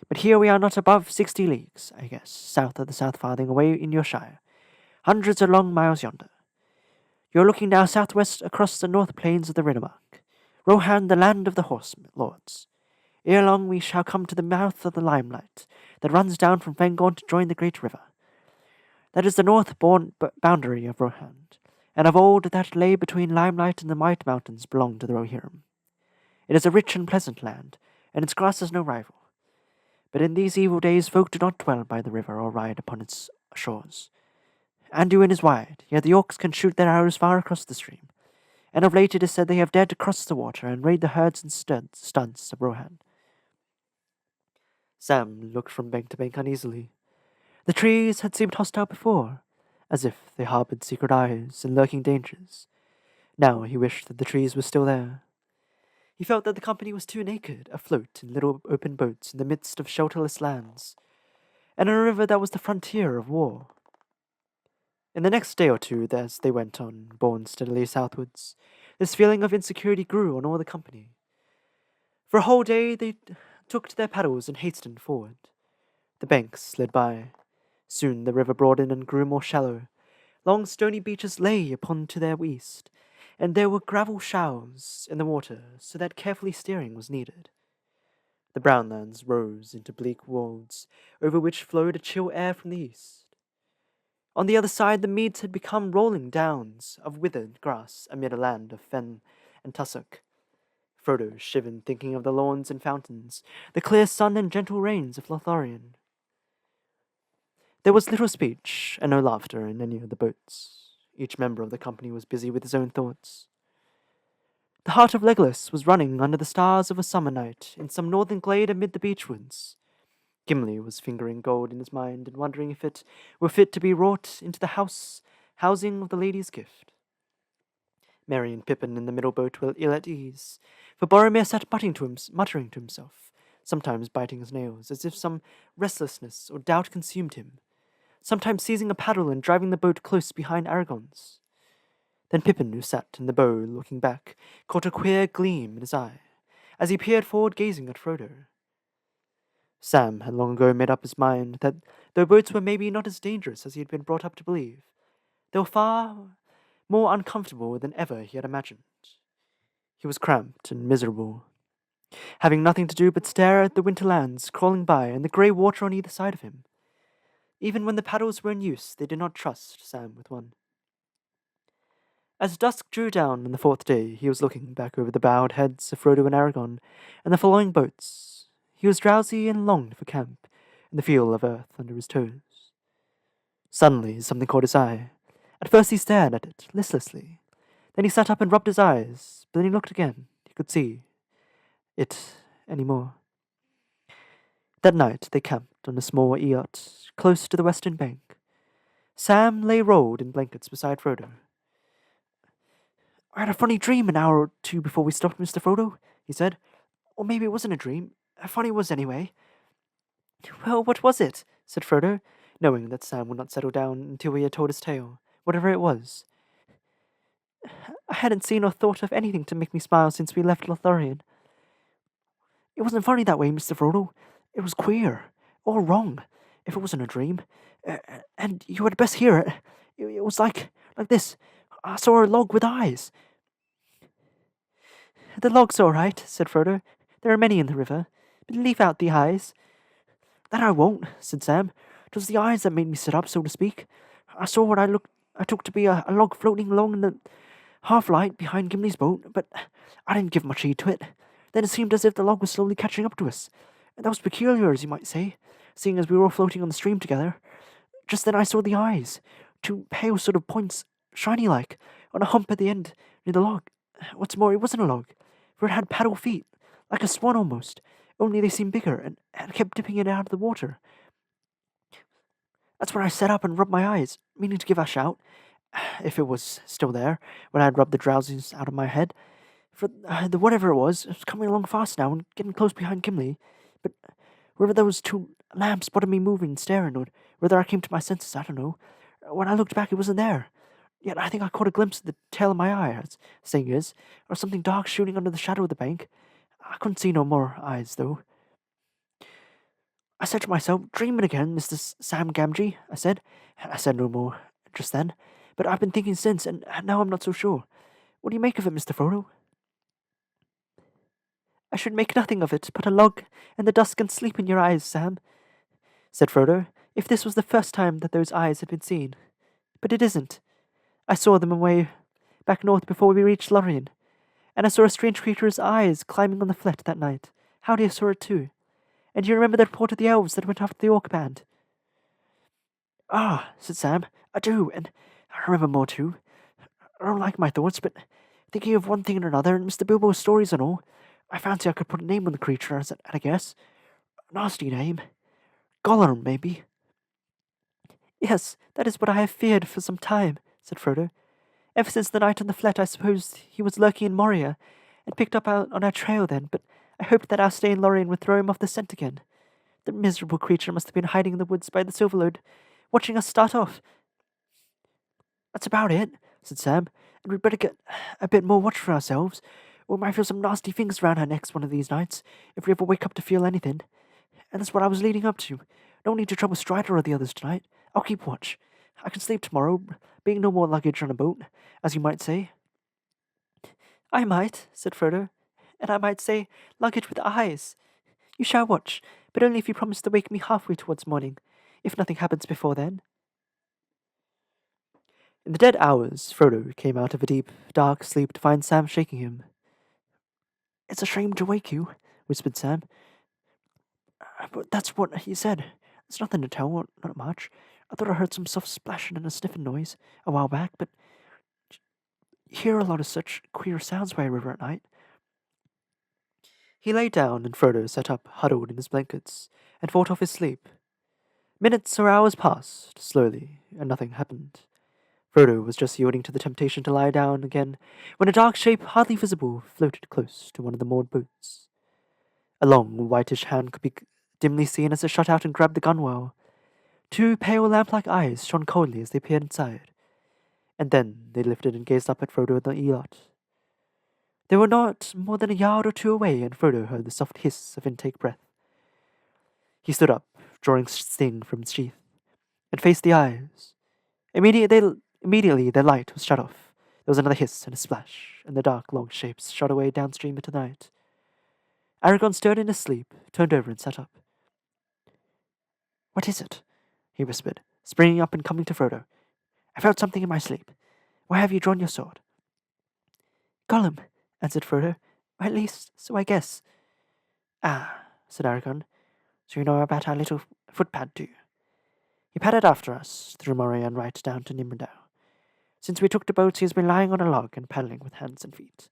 But here we are not above 60 leagues, I guess, south of the South Farthing away in your shire, hundreds of long miles yonder. You are looking now southwest across the north plains of the Riddermark, Rohan, the land of the horse lords. Ere long we shall come to the mouth of the Limelight, that runs down from Fangorn to join the great river. That is the north boundary of Rohan, and of old that lay between Limelight and the Might Mountains belonged to the Rohirrim. It is a rich and pleasant land, and its grass is no rival. But in these evil days folk do not dwell by the river or ride upon its shores. Anduin is wide, yet the orcs can shoot their arrows far across the stream, and of late it is said they have dared to cross the water and raid the herds and studs of Rohan." Sam looked from bank to bank uneasily. The trees had seemed hostile before, as if they harboured secret eyes and lurking dangers. Now he wished that the trees were still there. He felt that the company was too naked, afloat in little open boats in the midst of shelterless lands, and on a river that was the frontier of war. In the next day or two, as they went on, borne steadily southwards, this feeling of insecurity grew on all the company. For a whole day took to their paddles and hastened forward. The banks slid by. Soon the river broadened and grew more shallow. Long stony beaches lay upon to their east, and there were gravel shallows in the water, so that carefully steering was needed. The brown lands rose into bleak wolds, over which flowed a chill air from the east. On the other side, the meads had become rolling downs of withered grass amid a land of fen and tussock. Frodo shivered thinking of the lawns and fountains, the clear sun and gentle rains of Lothlorien. There was little speech and no laughter in any of the boats. Each member of the company was busy with his own thoughts. The heart of Legolas was running under the stars of a summer night in some northern glade amid the beechwoods. Gimli was fingering gold in his mind and wondering if it were fit to be wrought into the housing of the lady's gift. Merry and Pippin in the middle boat were ill at ease, for Boromir sat muttering to himself, sometimes biting his nails, as if some restlessness or doubt consumed him, sometimes seizing a paddle and driving the boat close behind Aragorn's. Then Pippin, who sat in the bow looking back, caught a queer gleam in his eye, as he peered forward gazing at Frodo. Sam had long ago made up his mind that though boats were maybe not as dangerous as he had been brought up to believe, they were far more uncomfortable than ever he had imagined. He was cramped and miserable, having nothing to do but stare at the winter lands crawling by and the grey water on either side of him. Even when the paddles were in use, they did not trust Sam with one. As dusk drew down on the fourth day, he was looking back over the bowed heads of Frodo and Aragorn and the following boats. He was drowsy and longed for camp and the feel of earth under his toes. Suddenly, something caught his eye. At first he stared at it, listlessly. Then he sat up and rubbed his eyes, but then he looked again. He could see it any more. That night they camped on a small eyot close to the western bank. Sam lay rolled in blankets beside Frodo. "I had a funny dream an hour or two before we stopped, Mr. Frodo," he said. "Or maybe it wasn't a dream. Funny it was anyway." "Well, what was it?" said Frodo, knowing that Sam would not settle down until he had told his tale, whatever it was. "I hadn't seen or thought of anything to make me smile since we left Lothlorien." "It wasn't funny that way, Mr. Frodo. It was queer. All wrong, if it wasn't a dream. And you had best hear it. It was like this. I saw a log with eyes." "The log's all right," said Frodo. "There are many in the river. But leave out the eyes." "That I won't," said Sam. "'Twas the eyes that made me sit up, so to speak. I saw what I took to be a log floating along in the half-light behind Gimli's boat, but I didn't give much heed to it. Then it seemed as if the log was slowly catching up to us. And that was peculiar, as you might say, seeing as we were all floating on the stream together. Just then I saw the eyes, two pale sort of points, shiny-like, on a hump at the end near the log. What's more, it wasn't a log, for it had paddle feet, like a swan almost, only they seemed bigger, and kept dipping it out of the water. That's when I sat up and rubbed my eyes, meaning to give a shout, if it was still there, when I had rubbed the drowsiness out of my head. For the whatever it was coming along fast now and getting close behind Gimli. But whether those two lamps spotted me moving and staring, or whether I came to my senses, I don't know. When I looked back, it wasn't there. Yet I think I caught a glimpse of the tail of my eye, as saying is, or something dark shooting under the shadow of the bank. I couldn't see no more eyes, though. I said to myself, 'Dreaming again, Mr. Sam Gamgee,' I said. I said no more just then, but I've been thinking since, and now I'm not so sure. What do you make of it, Mr. Frodo?" "I should make nothing of it but a log and the dusk and sleep in your eyes, Sam," said Frodo, "if this was the first time that those eyes had been seen. But it isn't. I saw them away back north before we reached Lorien, and I saw a strange creature's eyes climbing on the flet that night. Howdy saw it too. And do you remember the report of the elves that went after the orc band?" "Ah," said Sam, "I do, and I remember more too. I don't like my thoughts, but thinking of one thing and another, and Mr. Bilbo's stories and all, I fancy I could put a name on the creature at a guess. A nasty name. Gollum, maybe." "Yes, that is what I have feared for some time," said Frodo. "Ever since the night on the flat, I supposed he was lurking in Moria, and picked up out on our trail then, but I hoped that our stay in Lorien would throw him off the scent again. The miserable creature must have been hiding in the woods by the Silverlode, watching us start off." "That's about it," said Sam, "and we'd better get a bit more watch for ourselves, We might feel some nasty things around her necks one of these nights, if we ever wake up to feel anything. And that's what I was leading up to. No need to trouble Strider or the others tonight. I'll keep watch. I can sleep tomorrow, being no more luggage on a boat, as you might say. I might, said Frodo, and I might say luggage with eyes. You shall watch, but only if you promise to wake me halfway towards morning, if nothing happens before then. In the dead hours, Frodo came out of a deep, dark sleep to find Sam shaking him. It's a shame to wake you, whispered Sam. But that's what he said. There's nothing to tell, not much. I thought I heard some soft splashing and a sniffing noise a while back, but you hear a lot of such queer sounds by a river at night. He lay down, and Frodo sat up, huddled in his blankets, and fought off his sleep. Minutes or hours passed, slowly, and nothing happened. Frodo was just yielding to the temptation to lie down again, when a dark shape, hardly visible, floated close to one of the moored boats. A long, whitish hand could be dimly seen as it shot out and grabbed the gunwale. Two pale lamp-like eyes shone coldly as they peered inside, and then they lifted and gazed up at Frodo and the Elot. They were not more than a yard or two away, and Frodo heard the soft hiss of intake breath. He stood up, drawing Sting from its sheath, and faced the eyes. Immediately their light was shut off. There was another hiss and a splash, and the dark, long shapes shot away downstream into night. Aragorn stirred in his sleep, turned over and sat up. What is it? He whispered, springing up and coming to Frodo. I felt something in my sleep. Why have you drawn your sword? Gollum, answered Frodo. Or at least, so I guess. Ah, said Aragorn. So you know about our little footpad, do you? He padded after us, through Moray and right down to Nimrendale. Since we took the boat, he has been lying on a log and paddling with hands and feet.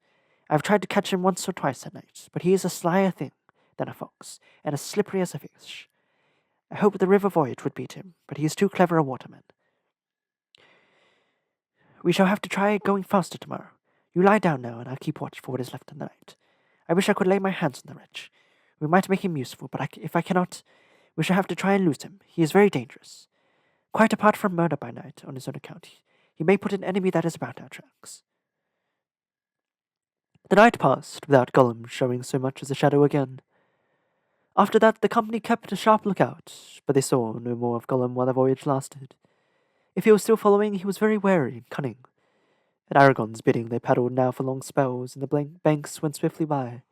I have tried to catch him once or twice that night, but he is a slyer thing than a fox, and as slippery as a fish. I hoped the river voyage would beat him, but he is too clever a waterman. We shall have to try going faster tomorrow. You lie down now, and I'll keep watch for what is left of the night. I wish I could lay my hands on the wretch. We might make him useful, but if I cannot, we shall have to try and lose him. He is very dangerous. Quite apart from murder by night, on his own account, he may put an enemy that is about our tracks. The night passed without Gollum showing so much as a shadow again. After that, the company kept a sharp lookout, but they saw no more of Gollum while the voyage lasted. If he was still following, he was very wary and cunning. At Aragorn's bidding, they paddled now for long spells, and the banks went swiftly by.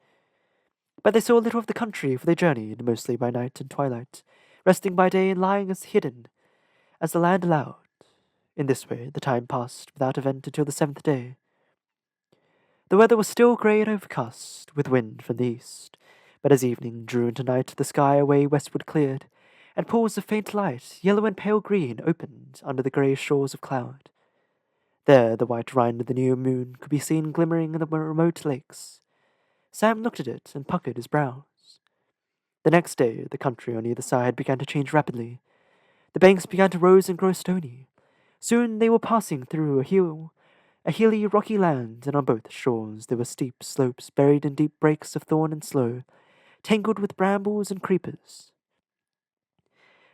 But they saw little of the country, for they journeyed mostly by night and twilight, resting by day and lying as hidden as the land allowed. In this way, the time passed without event until the 7th day. The weather was still grey and overcast, with wind from the east, but as evening drew into night, the sky away westward cleared, and pools of faint light, yellow and pale green, opened under the grey shores of cloud. There the white rind of the new moon could be seen glimmering in the remote lakes. Sam looked at it and puckered his brows. The next day, the country on either side began to change rapidly. The banks began to rise and grow stony. Soon they were passing through a hilly, rocky land, and on both shores there were steep slopes buried in deep brakes of thorn and sloe, tangled with brambles and creepers.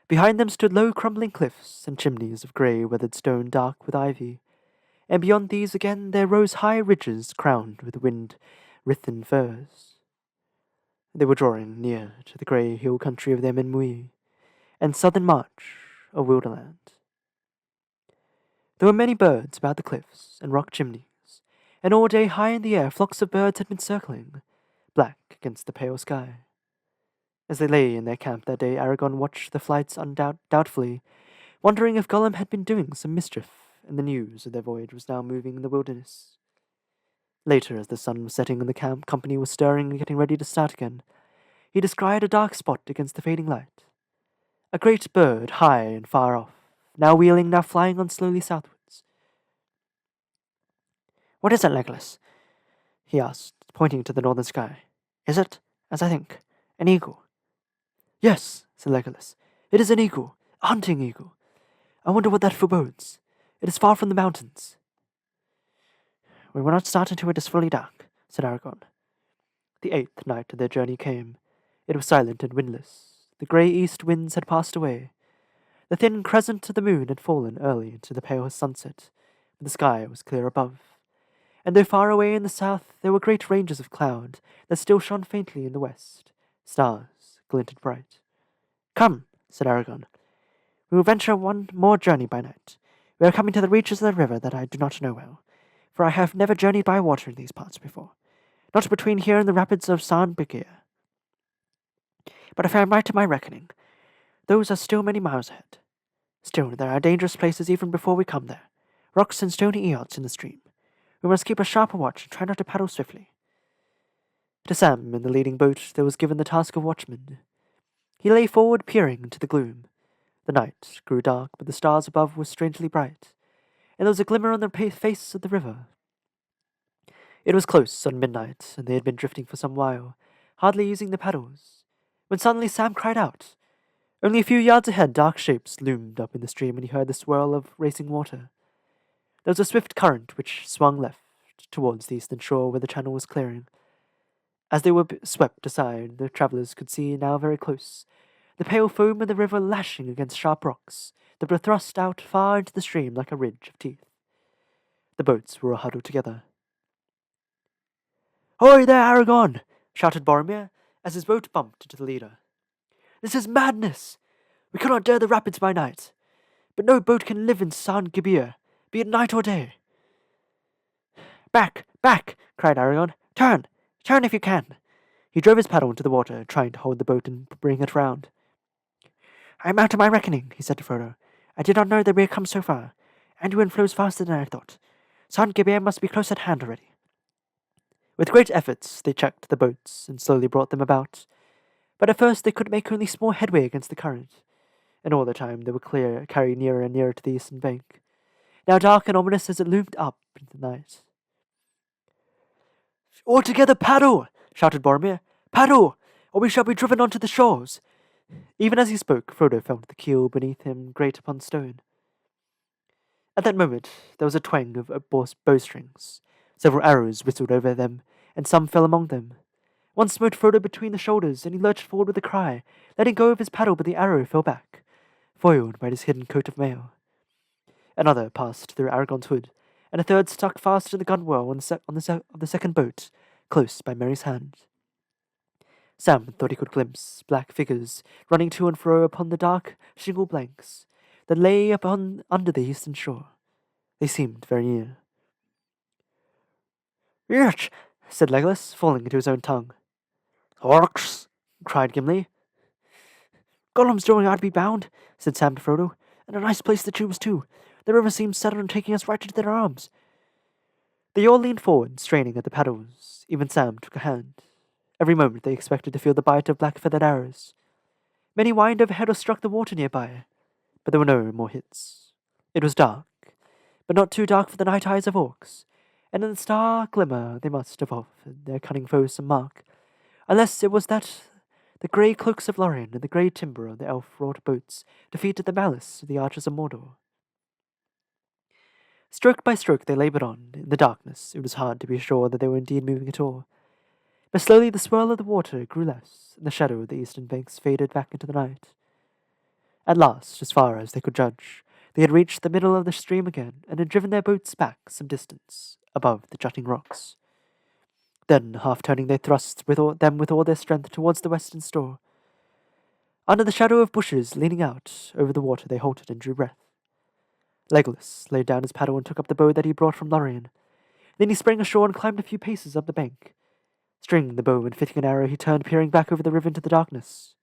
Behind them stood low crumbling cliffs and chimneys of grey weathered stone dark with ivy, and beyond these again there rose high ridges crowned with wind-writhen firs. They were drawing near to the grey hill country of the Menmui, and southern march of Wilderland. There were many birds about the cliffs and rock chimneys, and all day high in the air flocks of birds had been circling, black against the pale sky. As they lay in their camp that day, Aragorn watched the flights doubtfully, wondering if Gollum had been doing some mischief, and the news of their voyage was now moving in the wilderness. Later, as the sun was setting and the camp company was stirring and getting ready to start again, he descried a dark spot against the fading light. A great bird, high and far off, now wheeling, now flying on slowly southwards. What is it, Legolas? He asked, pointing to the northern sky. Is it, as I think, an eagle? Yes, said Legolas. It is an eagle, a hunting eagle. I wonder what that forebodes. It is far from the mountains. We will not start until it is fully dark, said Aragorn. The 8th night of their journey came. It was silent and windless. The grey east winds had passed away. The thin crescent of the moon had fallen early into the pale sunset, but the sky was clear above, and though far away in the south there were great ranges of cloud that still shone faintly in the west, stars glinted bright. "Come," said Aragon, "we will venture one more journey by night. We are coming to the reaches of the river that I do not know well, for I have never journeyed by water in these parts before, not between here and the rapids of San Bigir. But if I am right in my reckoning, those are still many miles ahead. Still, there are dangerous places even before we come there, rocks and stony eyots in the stream. We must keep a sharper watch and try not to paddle swiftly." To Sam, in the leading boat, there was given the task of watchman. He lay forward, peering into the gloom. The night grew dark, but the stars above were strangely bright, and there was a glimmer on the face of the river. It was close on midnight, and they had been drifting for some while, hardly using the paddles, when suddenly Sam cried out. Only a few yards ahead, dark shapes loomed up in the stream, and he heard the swirl of racing water. There was a swift current which swung left towards the eastern shore where the channel was clearing. As they were swept aside, the travellers could see now very close the pale foam of the river lashing against sharp rocks that were thrust out far into the stream like a ridge of teeth. The boats were all huddled together. "Ahoy there, Aragon!" shouted Boromir as his boat bumped into the leader. "This is madness! We cannot dare the rapids by night, but no boat can live in San Gibir, be it night or day." "Back! Back!" cried Aragon. "Turn! Turn if you can!" He drove his paddle into the water, trying to hold the boat and bring it round. "I am out of my reckoning," he said to Frodo. "I did not know that we had come so far. Anduin flows faster than I thought. San Gibir must be close at hand already." With great efforts they checked the boats and slowly brought them about, but at first they could make only small headway against the current, and all the time they were carried nearer and nearer to the eastern bank, now dark and ominous as it loomed up into the night. "All together, paddle!" shouted Boromir. "Paddle, or we shall be driven onto the shores." Even as he spoke, Frodo felt the keel beneath him grate upon stone. At that moment there was a twang of bowstrings. Several arrows whistled over them, and some fell among them. One smote Frodo between the shoulders, and he lurched forward with a cry, letting go of his paddle, but the arrow fell back, foiled by his hidden coat of mail. Another passed through Aragorn's hood, and a third stuck fast to the gunwale of the second boat, close by Merry's hand. Sam thought he could glimpse black figures running to and fro upon the dark shingle blanks that lay under the eastern shore. They seemed very near. "Yes," said Legolas, falling into his own tongue. "Orcs!" cried Gimli. "Gollum's doing, I'd be bound," said Sam to Frodo. "And a nice place to choose, too. The river seems set on taking us right into their arms." They all leaned forward, straining at the paddles. Even Sam took a hand. Every moment they expected to feel the bite of black-feathered arrows. Many whined overhead or struck the water nearby, but there were no more hits. It was dark, but not too dark for the night eyes of orcs, and in the star glimmer they must have offered their cunning foes some mark, unless it was that the grey cloaks of Lorien and the grey timber of the elf-wrought boats defeated the malice of the archers of Mordor. Stroke by stroke they laboured on. In the darkness it was hard to be sure that they were indeed moving at all. But slowly the swirl of the water grew less, and the shadow of the eastern banks faded back into the night. At last, as far as they could judge, they had reached the middle of the stream again, and had driven their boats back some distance, above the jutting rocks. Then, half turning, they thrust with all their strength towards the western shore. Under the shadow of bushes leaning out over the water, they halted and drew breath. Legolas laid down his paddle and took up the bow that he brought from Lorien. Then he sprang ashore and climbed a few paces up the bank. Stringing the bow and fitting an arrow, he turned, peering back over the river into the darkness.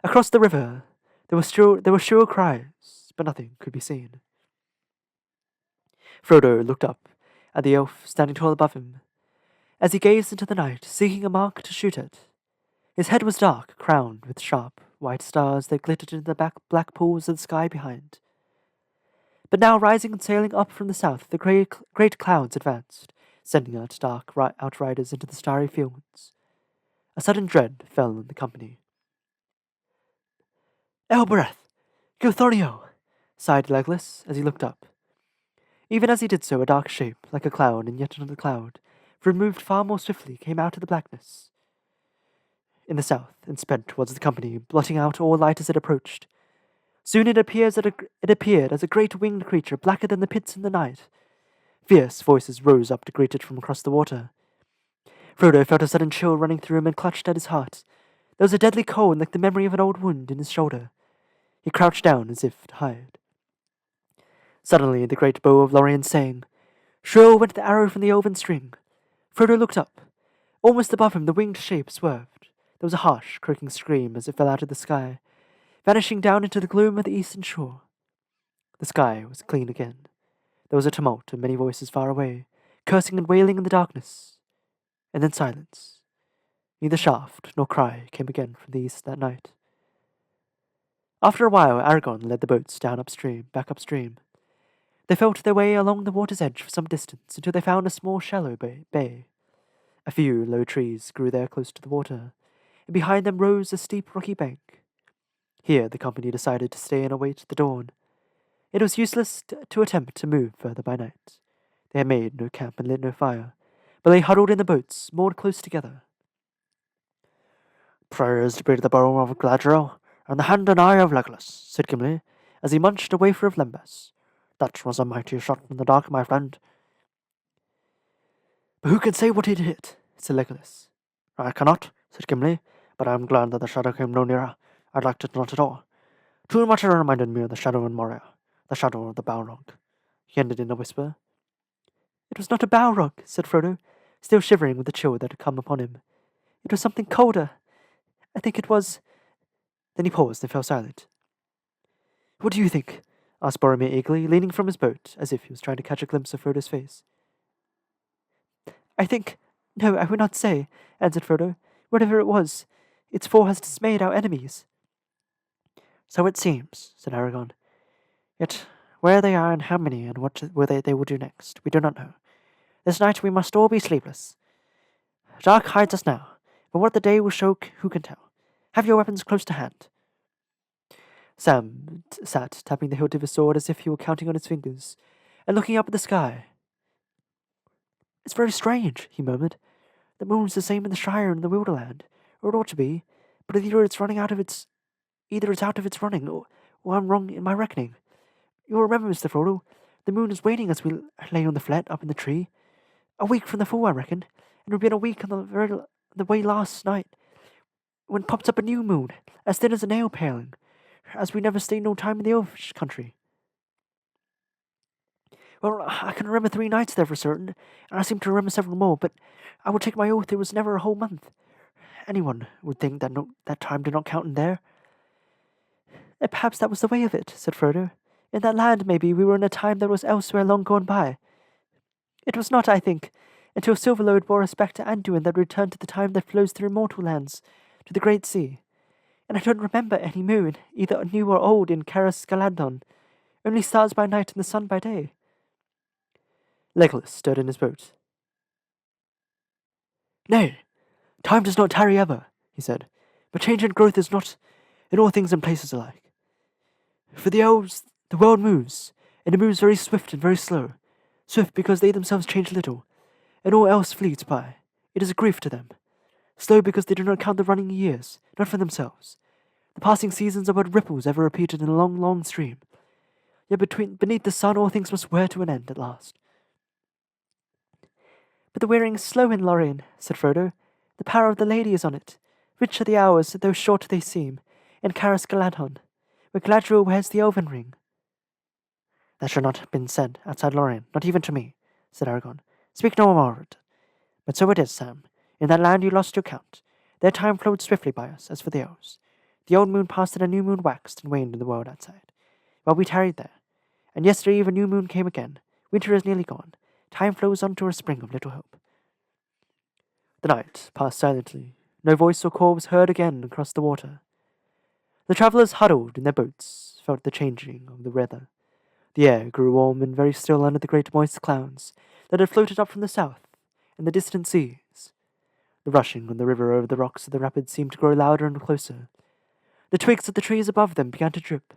Across the river, there were shrill cries, but nothing could be seen. Frodo looked up at the elf standing tall above him. As he gazed into the night, seeking a mark to shoot at, his head was dark, crowned with sharp, white stars that glittered in the black pools of the sky behind. But now, rising and sailing up from the south, the great clouds advanced, sending out dark outriders into the starry fields. A sudden dread fell on the company. "Elbereth! Gilthornio!" sighed Legolas as he looked up. Even as he did so, a dark shape, like a cloud and yet another cloud, removed far more swiftly, came out of the blackness in the south and sped towards the company, blotting out all light as it approached. Soon it appeared as a great winged creature, blacker than the pits in the night. Fierce voices rose up to greet it from across the water. Frodo felt a sudden chill running through him and clutched at his heart. There was a deadly cold like the memory of an old wound in his shoulder. He crouched down as if to hide. Suddenly the great bow of Lorien sang. Shrill went the arrow from the elven string. Frodo looked up. Almost above him the winged shape swerved. There was a harsh, croaking scream as it fell out of the sky, vanishing down into the gloom of the eastern shore. The sky was clean again. There was a tumult of many voices far away, cursing and wailing in the darkness. And then silence. Neither shaft nor cry came again from the east that night. After a while, Aragorn led the boats back upstream. They felt their way along the water's edge for some distance until they found a small shallow bay. A few low trees grew there close to the water, and behind them rose a steep rocky bank. Here the company decided to stay and await the dawn. It was useless to attempt to move further by night. They had made no camp and lit no fire, but lay huddled in the boats, moored close together. Prayers to be the bone of Galadriel, and the hand and eye of Legolas, said Gimli, as he munched a wafer of lembas. That was a mighty shot from the dark, my friend. But who can say what it hit? Said Legolas. I cannot, said Gimli, but I am glad that the shadow came no nearer. I liked it not at all. Too much it reminded me of the shadow in Moria, the shadow of the Balrog. He ended in a whisper. It was not a Balrog, said Frodo, still shivering with the chill that had come upon him. It was something colder. I think it was... Then he paused and fell silent. What do you think? Asked Boromir eagerly, leaning from his boat, as if he was trying to catch a glimpse of Frodo's face. I think... No, I would not say, answered Frodo. Whatever it was, its fall has dismayed our enemies. So it seems, said Aragorn. Yet where they are and how many and what they will do next, we do not know. This night we must all be sleepless. Dark hides us now, but what the day will show, who can tell? Have your weapons close to hand. Sam sat, tapping the hilt of his sword as if he were counting on his fingers, and looking up at the sky. It's very strange, he murmured. The moon's the same in the Shire and the Wilderland, or it ought to be, but either it's out of its running, or I'm wrong in my reckoning. You'll remember, Mr. Frodo, the moon was waning as we lay on the flat up in the tree. A week from the full, I reckon, and we've been a week on the way last night, when pops up a new moon, as thin as a nail paling, as we never stayed no time in the Elvish country. Well, I can remember 3 nights there for certain, and I seem to remember several more, but I will take my oath it was never a whole month. Anyone would think that that time did not count in there. Perhaps that was the way of it, said Frodo. In that land, maybe, we were in a time that was elsewhere long gone by. It was not, I think, until Silverlord bore us back to Anduin that we returned to the time that flows through mortal lands, to the great sea. And I don't remember any moon, either new or old, in Caras Galadon. Only stars by night and the sun by day. Legolas stirred in his boat. Nay, time does not tarry ever, he said, but change and growth is not in all things and places alike. For the elves, the world moves, and it moves very swift and very slow. Swift because they themselves change little, and all else fleets by. It is a grief to them. Slow because they do not count the running years, not for themselves. The passing seasons are but ripples ever repeated in a long, long stream. Yet beneath the sun all things must wear to an end at last. But the wearing is slow in Lorien, said Frodo. The power of the lady is on it. Rich are the hours, though short they seem, in Caras Galadon, where Galadriel wears the elven ring. That should not have been said outside Lorien, not even to me, said Aragorn. Speak no more of it. But so it is, Sam. In that land you lost your count. Their time flowed swiftly by us, as for the elves. The old moon passed and a new moon waxed and waned in the world outside, while we tarried there. And yesterday eve a new moon came again. Winter is nearly gone. Time flows on to a spring of little hope. The night passed silently. No voice or call was heard again across the water. The travellers huddled in their boats, felt the changing of the weather. The air grew warm and very still under the great moist clouds that had floated up from the south and the distant seas. The rushing of the river over the rocks of the rapids seemed to grow louder and closer. The twigs of the trees above them began to drip.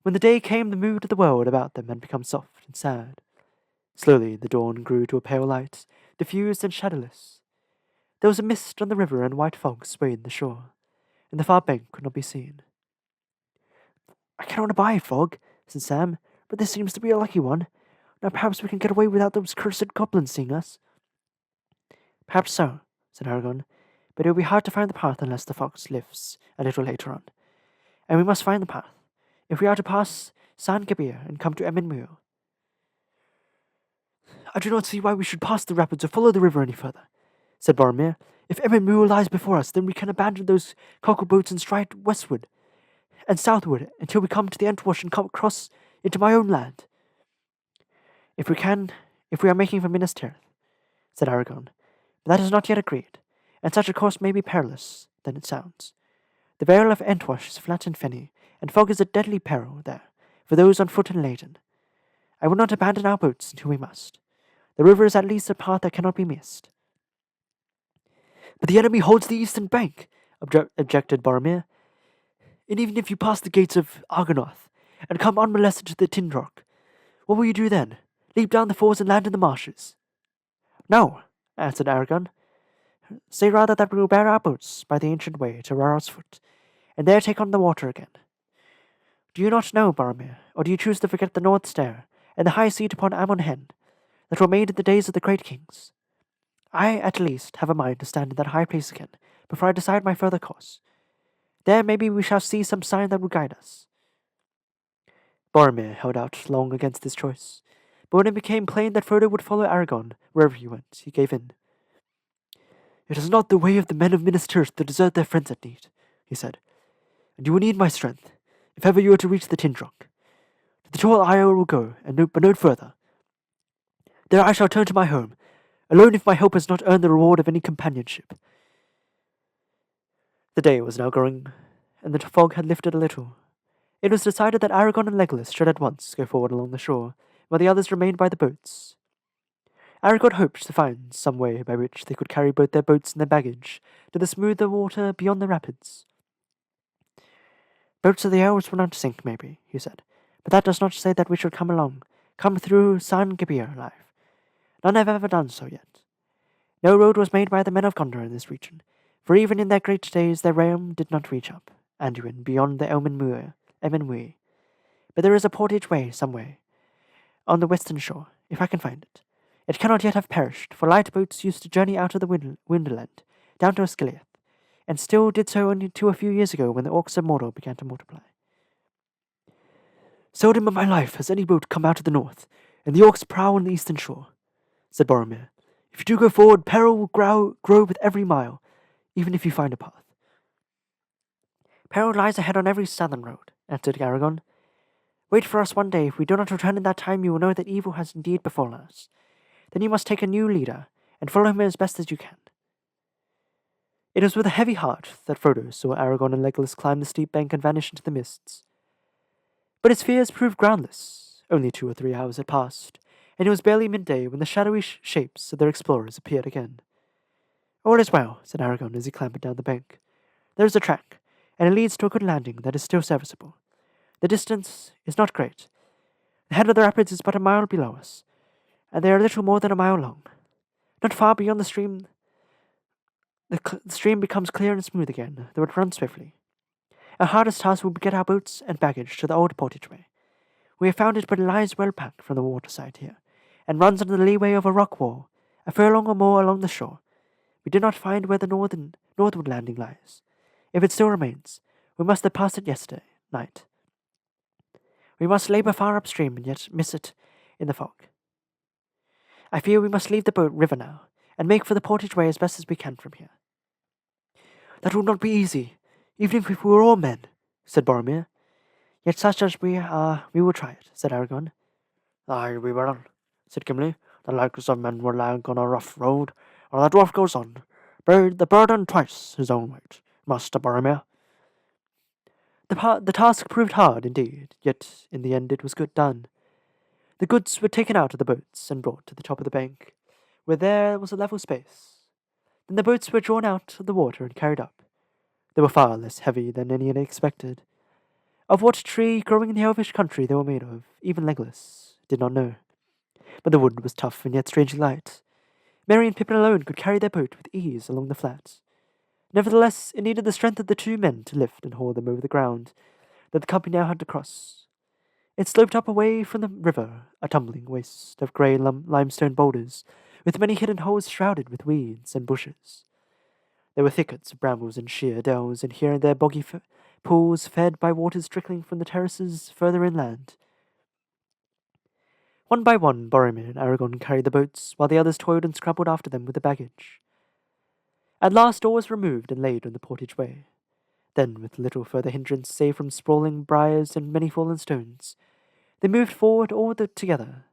When the day came, the mood of the world about them had become soft and sad. Slowly the dawn grew to a pale light, diffused and shadowless. There was a mist on the river and white fog swayed the shore, and the far bank could not be seen. I cannot abide fog, said Sam, but this seems to be a lucky one. Now perhaps we can get away without those cursed goblins seeing us." "Perhaps so," said Aragorn, "but it will be hard to find the path unless the fox lifts a little later on. And we must find the path. If we are to pass San Gabir and come to Emyn Muil, I do not see why we should pass the rapids or follow the river any further," said Boromir. "If Emyn Muil lies before us, then we can abandon those cockle boats and stride westward and southward until we come to the Entwash and come across into my own land." If we are making for Minas Tirith," said Aragorn, "but that is not yet agreed, and such a course may be perilous than it sounds. The Vale of Entwash is flat and fenny, and fog is a deadly peril there for those on foot and laden. I will not abandon our boats until we must. The river is at least a path that cannot be missed." "But the enemy holds the eastern bank," objected Boromir. "And even if you pass the gates of Argonath and come unmolested to the Tindrock, what will you do then? Leap down the falls and land in the marshes?" "No," answered Aragorn. "Say rather that we will bear our boats by the ancient way to Rara's foot, and there take on the water again. Do you not know, Boromir, or do you choose to forget the North Stair and the high seat upon Amon Hen that were made in the days of the great kings? I, at least, have a mind to stand in that high place again before I decide my further course. There maybe we shall see some sign that will guide us." Boromir held out long against this choice, but when it became plain that Frodo would follow Aragorn wherever he went, he gave in. "It is not the way of the men of Minas Tirith to desert their friends at need," he said, "and you will need my strength, if ever you are to reach the Tindrock. To the Tall Isle will go, but no further. There I shall turn to my home, alone if my help has not earned the reward of any companionship." The day was now growing, and the fog had lifted a little. It was decided that Aragorn and Legolas should at once go forward along the shore, while the others remained by the boats. Aragorn hoped to find some way by which they could carry both their boats and their baggage to the smoother water beyond the rapids. "Boats of the elves will not sink, maybe," he said, "but that does not say that we should come through San Gabir alive. None have ever done so yet. No road was made by the men of Gondor in this region, for even in their great days their realm did not reach up, Anduin, beyond the Emyn Muil. But there is a portage way somewhere on the western shore, if I can find it. It cannot yet have perished, for light boats used to journey out of the Winterland down to Osgiliath, and still did so until a few years ago when the orcs of Mordor began to multiply. Seldom in my life has any boat come out of the north, and the orcs prowl on the eastern shore," said Boromir. "If you do go forward, peril will grow with every mile, even if you find a path." "Peril lies ahead on every southern road," answered Aragorn. "Wait for us one day. If we do not return in that time, you will know that evil has indeed befallen us. Then you must take a new leader, and follow him as best as you can." It was with a heavy heart that Frodo saw Aragorn and Legolas climb the steep bank and vanish into the mists. But his fears proved groundless. Only 2 or 3 hours had passed, and it was barely midday when the shadowy shapes of their explorers appeared again. "All is well," said Aragorn as he clambered down the bank. "There is a track, and it leads to a good landing that is still serviceable. The distance is not great. The head of the rapids is but a mile below us, and they are little more than a mile long. Not far beyond the stream, the stream becomes clear and smooth again, though it runs swiftly. Our hardest task will be to get our boats and baggage to the old portageway. We have found it, but it lies well back from the waterside here, and runs under the leeway of a rock wall, a furlong or more along the shore. We did not find where the northward landing lies. If it still remains, we must have passed it yesterday night. We must labour far upstream and yet miss it in the fog. I fear we must leave the river now, and make for the portageway as best as we can from here." "That will not be easy, even if we were all men," said Boromir. "Yet such as we are, we will try it," said Aragorn. "Aye, we will," said Gimli. "The likes of men will lag on a rough road, or the dwarf goes on. The burden twice his own weight, Master Boromir." The task proved hard indeed, yet in the end it was good done. The goods were taken out of the boats and brought to the top of the bank, where there was a level space. Then the boats were drawn out of the water and carried up. They were far less heavy than any had expected. Of what tree growing in the elvish country they were made of, even Legolas did not know. But the wood was tough and yet strangely light. Merry and Pippin alone could carry their boat with ease along the flats. Nevertheless, it needed the strength of the 2 men to lift and haul them over the ground that the company now had to cross. It sloped up away from the river, a tumbling waste of grey limestone boulders, with many hidden holes shrouded with weeds and bushes. There were thickets of brambles and sheer dells, and here and there boggy pools fed by waters trickling from the terraces further inland. One by one, Boromir and Aragorn carried the boats, while the others toiled and scrabbled after them with the baggage. At last all was removed and laid on the portage way. Then, with little further hindrance save from sprawling briars and many fallen stones, they moved forward together.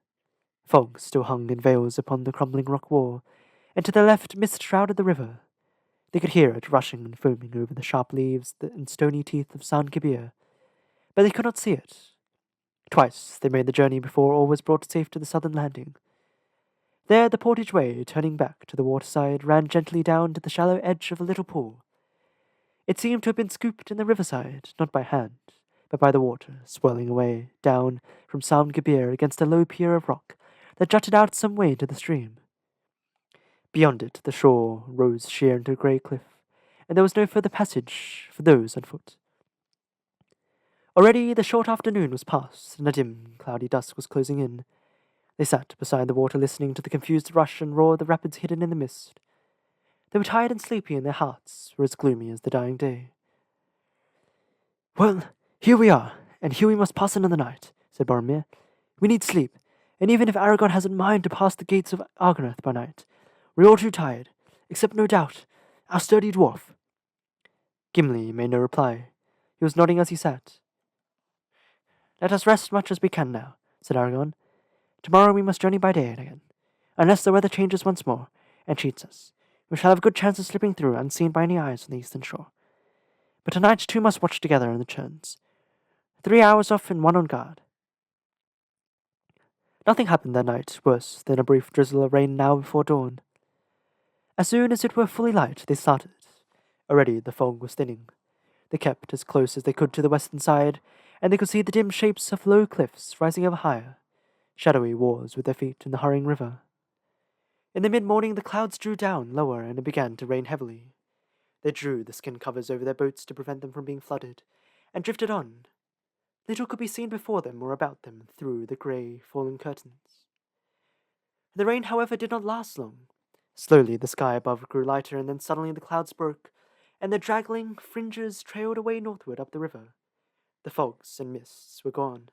Fog still hung in veils upon the crumbling rock wall, and to their left mist shrouded the river. They could hear it rushing and foaming over the sharp leaves and stony teeth of San Kabir, but they could not see it. Twice they made the journey before all was brought safe to the southern landing. There the portage way, turning back to the waterside, ran gently down to the shallow edge of a little pool. It seemed to have been scooped in the riverside, not by hand, but by the water, swirling away down from Sam Gabir against a low pier of rock that jutted out some way into the stream. Beyond it, the shore rose sheer into a grey cliff, and there was no further passage for those on foot. Already the short afternoon was past, and a dim, cloudy dusk was closing in. They sat beside the water listening to the confused rush and roar of the rapids hidden in the mist. They were tired and sleepy, and their hearts were as gloomy as the dying day. "Well, here we are, and here we must pass another night," said Boromir. "We need sleep, and even if Aragorn has in mind to pass the gates of Argonath by night, we're all too tired, except, no doubt, our sturdy dwarf." Gimli made no reply. He was nodding as he sat. "Let us rest much as we can now," said Aragorn. "Tomorrow we must journey by day again, unless the weather changes once more and cheats us. We shall have a good chance of slipping through unseen by any eyes on the eastern shore. But tonight two must watch together in the churns. 3 hours off and one on guard." Nothing happened that night worse than a brief drizzle of rain now before dawn. As soon as it were fully light, they started. Already the fog was thinning. They kept as close as they could to the western side, and they could see the dim shapes of low cliffs rising ever higher, shadowy walls with their feet in the hurrying river. In the mid-morning the clouds drew down lower and it began to rain heavily. They drew the skin covers over their boats to prevent them from being flooded, and drifted on. Little could be seen before them or about them through the grey, fallen curtains. The rain, however, did not last long. Slowly the sky above grew lighter, and then suddenly the clouds broke, and the draggling fringes trailed away northward up the river. The fogs and mists were gone.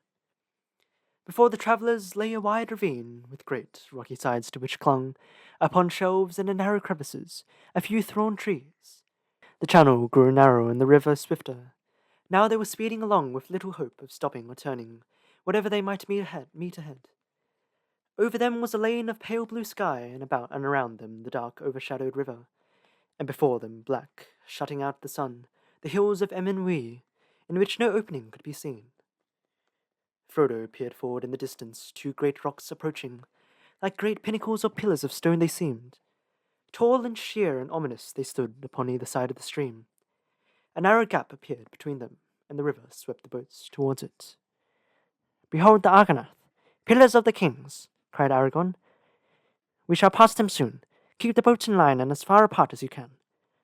Before the travellers lay a wide ravine, with great rocky sides to which clung, upon shelves and in narrow crevices, a few thorn trees. The channel grew narrow and the river swifter. Now they were speeding along with little hope of stopping or turning, whatever they might meet ahead. Over them was a lane of pale blue sky, and about and around them the dark overshadowed river, and before them, black, shutting out the sun, the hills of Emenwy, in which no opening could be seen. Frodo peered forward in the distance, two great rocks approaching. Like great pinnacles or pillars of stone they seemed. Tall and sheer and ominous they stood upon either side of the stream. A narrow gap appeared between them, and the river swept the boats towards it. "Behold the Argonath, pillars of the kings!" cried Aragorn. "We shall pass them soon. Keep the boats in line and as far apart as you can.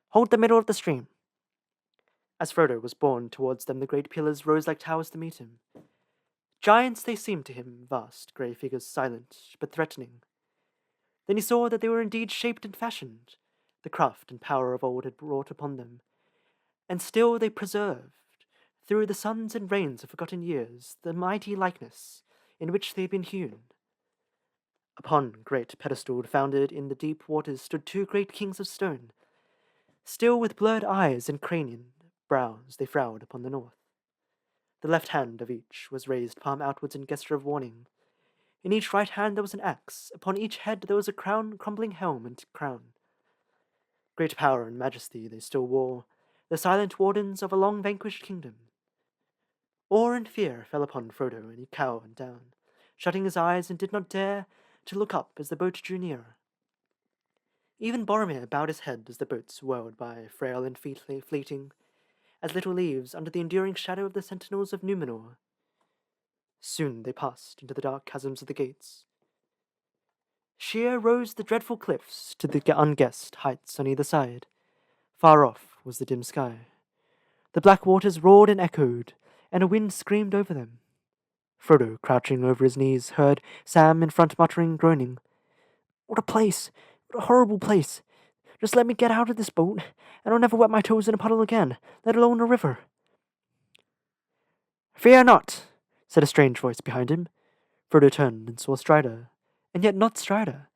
Hold the middle of the stream." As Frodo was borne towards them, the great pillars rose like towers to meet him. Giants they seemed to him, vast grey figures, silent but threatening. Then he saw that they were indeed shaped and fashioned. The craft and power of old had wrought upon them, and still they preserved, through the suns and rains of forgotten years, the mighty likeness in which they had been hewn. Upon a great pedestal founded in the deep waters stood two great kings of stone. Still with blurred eyes and cranian brows they frowned upon the north. The left hand of each was raised palm outwards in gesture of warning. In each right hand there was an axe. Upon each head there was a crumbling helm and crown. Great power and majesty they still wore, the silent wardens of a long-vanquished kingdom. Awe and fear fell upon Frodo, and he cowered down, shutting his eyes, and did not dare to look up as the boat drew nearer. Even Boromir bowed his head as the boats whirled by, frail and fleeting, as little leaves under the enduring shadow of the sentinels of Númenor. Soon they passed into the dark chasms of the gates. Sheer rose the dreadful cliffs to the unguessed heights on either side. Far off was the dim sky. The black waters roared and echoed, and a wind screamed over them. Frodo, crouching over his knees, heard Sam in front muttering, groaning. What a place! What a horrible place! Just let me get out of this boat, and I'll never wet my toes in a puddle again, let alone a river. Fear not, said a strange voice behind him. Frodo turned and saw Strider, and yet not Strider,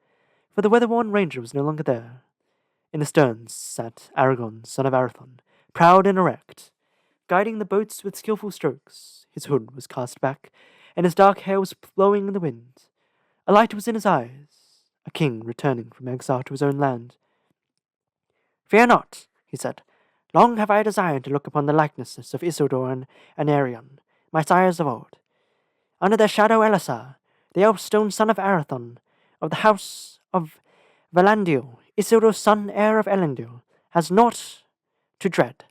for the weather-worn ranger was no longer there. In the stern sat Aragorn, son of Arathon, proud and erect, guiding the boats with skilful strokes. His hood was cast back, and his dark hair was blowing in the wind. A light was in his eyes, a king returning from exile to his own land. Fear not, he said. Long have I desired to look upon the likenesses of Isildur and Arion, my sires of old. Under their shadow Elisar, the elf-stone son of Arathon, of the house of Valandil, Isildur's son, heir of Elendil, has naught to dread.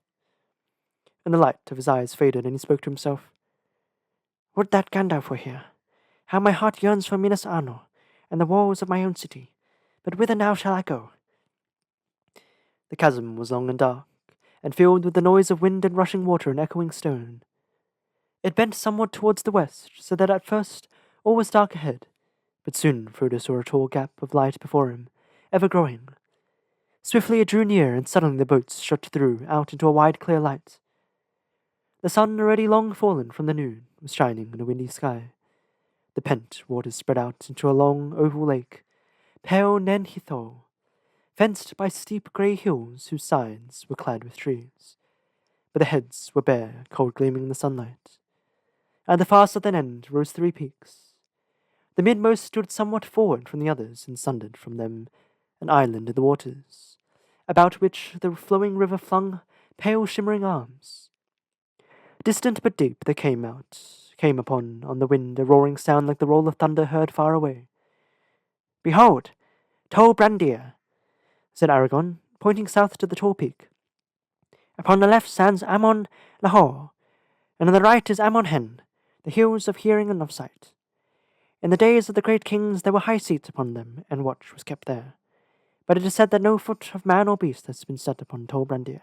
And the light of his eyes faded, and he spoke to himself. Would that Gandalf were here! How my heart yearns for Minas Anor, and the walls of my own city. But whither now shall I go? The chasm was long and dark, and filled with the noise of wind and rushing water and echoing stone. It bent somewhat towards the west, so that at first all was dark ahead, but soon Frodo saw a tall gap of light before him, ever growing. Swiftly it drew near, and suddenly the boats shot through, out into a wide clear light. The sun, already long fallen from the noon, was shining in a windy sky. The pent waters spread out into a long oval lake, pale Nen Hithol, fenced by steep grey hills whose sides were clad with trees. But the heads were bare, cold gleaming in the sunlight. At the far southern end rose 3 peaks. The midmost stood somewhat forward from the others, and sundered from them an island in the waters, about which the flowing river flung pale shimmering arms. Distant but deep there came upon on the wind a roaring sound like the roll of thunder heard far away. Behold, Tol Brandir, said Aragorn, pointing south to the tall peak. Upon the left stands Amon Lahore, and on the right is Amon Hen, the hills of hearing and of sight. In the days of the great kings there were high seats upon them, and watch was kept there. But it is said that no foot of man or beast has been set upon Tol Brandir.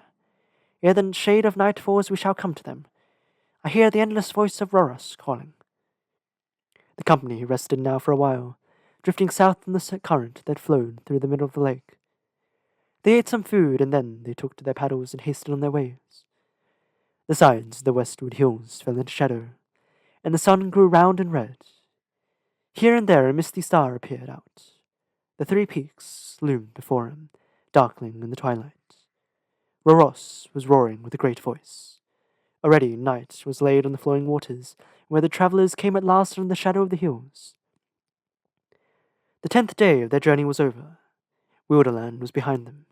Ere the shade of night falls we shall come to them. I hear the endless voice of Rhoros calling. The company rested now for a while, drifting south in the current that flowed through the middle of the lake. They ate some food, and then they took to their paddles and hasted on their ways. The sides of the westward hills fell into shadow, and the sun grew round and red. Here and there a misty star appeared out. The 3 peaks loomed before him, darkling in the twilight. Rhoros was roaring with a great voice. Already night was laid on the flowing waters, where the travellers came at last under the shadow of the hills. The 10th day of their journey was over. Wilderland was behind them.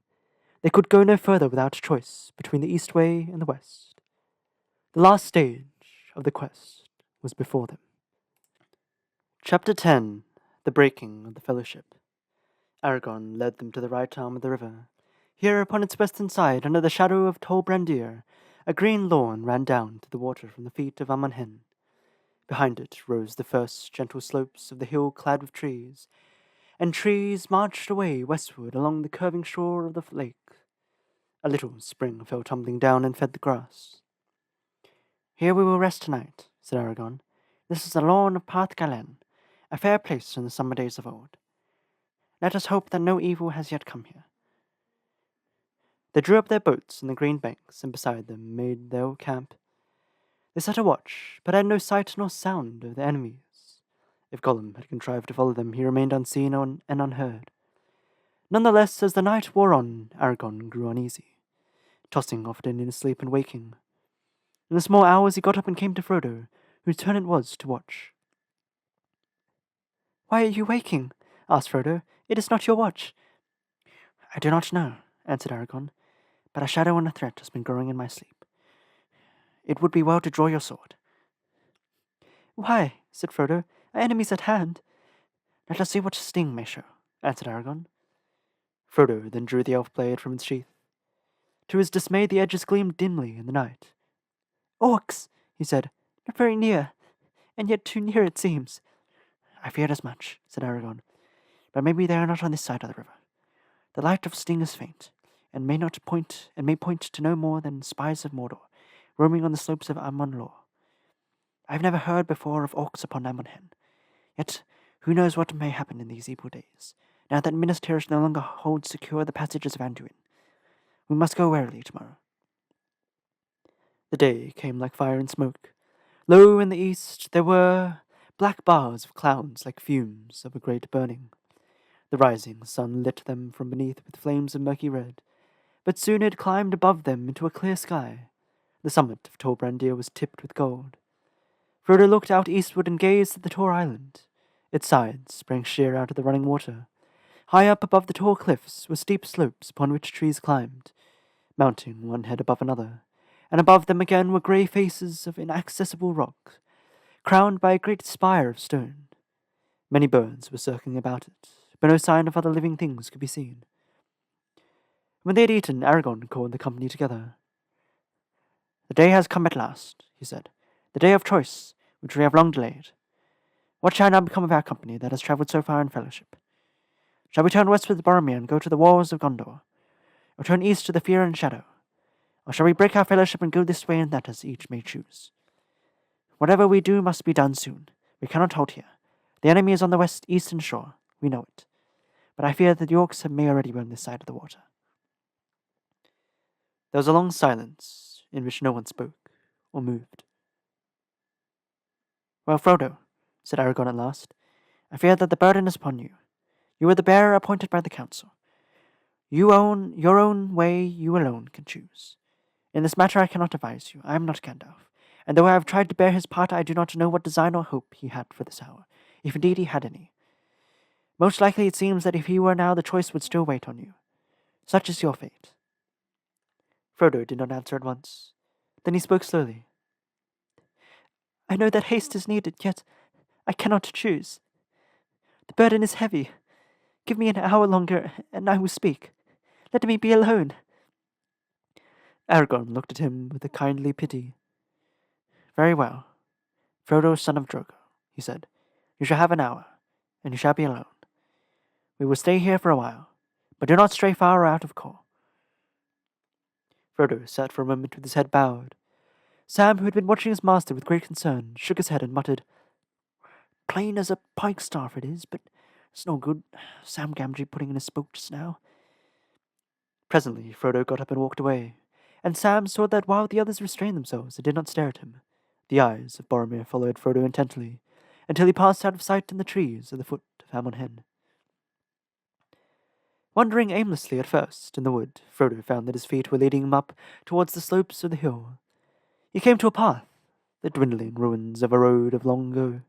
They could go no further without choice between the east way and the west. The last stage of the quest was before them. Chapter 10. The Breaking of the Fellowship. Aragorn led them to the right arm of the river. Here, upon its western side, under the shadow of Tol Brandir, a green lawn ran down to the water from the feet of Amon Hen. Behind it rose the first gentle slopes of the hill clad with trees, and trees marched away westward along the curving shore of the lake. A little spring fell tumbling down and fed the grass. Here we will rest tonight, said Aragorn. This is the lawn of Parth Galen, a fair place in the summer days of old. Let us hope that no evil has yet come here. They drew up their boats on the green banks, and beside them made their camp. They set a watch, but had no sight nor sound of their enemies. If Gollum had contrived to follow them, he remained unseen and unheard. None the less, as the night wore on, Aragorn grew uneasy, tossing often in his sleep and waking. In the small hours he got up and came to Frodo, whose turn it was to watch. Why are you waking? Asked Frodo. It is not your watch. I do not know, answered Aragorn, but a shadow and a threat has been growing in my sleep. It would be well to draw your sword. Why, said Frodo, our enemy's at hand. Let us see what sting may show, answered Aragorn. Frodo then drew the elf blade from its sheath. To his dismay the edges gleamed dimly in the night. Orcs, he said, not very near, and yet too near it seems. I feared as much, said Aragorn, but maybe they are not on this side of the river. The light of sting is faint, and may point to no more than spies of Mordor, roaming on the slopes of Amon Lor. I have never heard before of orcs upon Amonhen. Yet, who knows what may happen in these evil days, now that Minas Tirith no longer holds secure the passages of Anduin. We must go warily tomorrow. The day came like fire and smoke. Low in the east there were black bars of clouds like fumes of a great burning. The rising sun lit them from beneath with flames of murky red, but soon it climbed above them into a clear sky. The summit of Tor Brandir was tipped with gold. Frodo looked out eastward and gazed at the Tor Island. Its sides sprang sheer out of the running water. High up above the tall cliffs were steep slopes upon which trees climbed, mounting one head above another, and above them again were grey faces of inaccessible rock, crowned by a great spire of stone. Many birds were circling about it, but no sign of other living things could be seen. When they had eaten, Aragorn called the company together. "The day has come at last," he said, "the day of choice, which we have long delayed. What shall now become of our company that has travelled so far in fellowship? Shall we turn westward to Boromir and go to the walls of Gondor, or turn east to the Fear and Shadow? Or shall we break our fellowship and go this way and that as each may choose? Whatever we do must be done soon. We cannot halt here. The enemy is on the eastern shore. We know it. But I fear that the orcs may already be on this side of the water." There was a long silence, in which no one spoke or moved. "Well, Frodo," said Aragorn at last, "I fear that the burden is upon you. You are the bearer appointed by the council. Your own way you alone can choose. In this matter I cannot advise you. I am not Gandalf, and though I have tried to bear his part, I do not know what design or hope he had for this hour, if indeed he had any. Most likely it seems that if he were now, the choice would still wait on you. Such is your fate." Frodo did not answer at once. Then he spoke slowly. "I know that haste is needed, yet I cannot choose. The burden is heavy. Give me an hour longer, and I will speak. Let me be alone." Aragorn looked at him with a kindly pity. "Very well, Frodo, son of Drogo," he said. "You shall have an hour, and you shall be alone. We will stay here for a while, but do not stray far out of call." Frodo sat for a moment with his head bowed. Sam, who had been watching his master with great concern, shook his head and muttered, "Plain as a pikestaff it is, but it's no good. Sam Gamgee putting in a spoke just now." Presently Frodo got up and walked away, and Sam saw that while the others restrained themselves and did not stare at him, the eyes of Boromir followed Frodo intently, until he passed out of sight in the trees at the foot of Amon Hen. Wandering aimlessly at first in the wood, Frodo found that his feet were leading him up towards the slopes of the hill. He came to a path, the dwindling ruins of a road of long ago.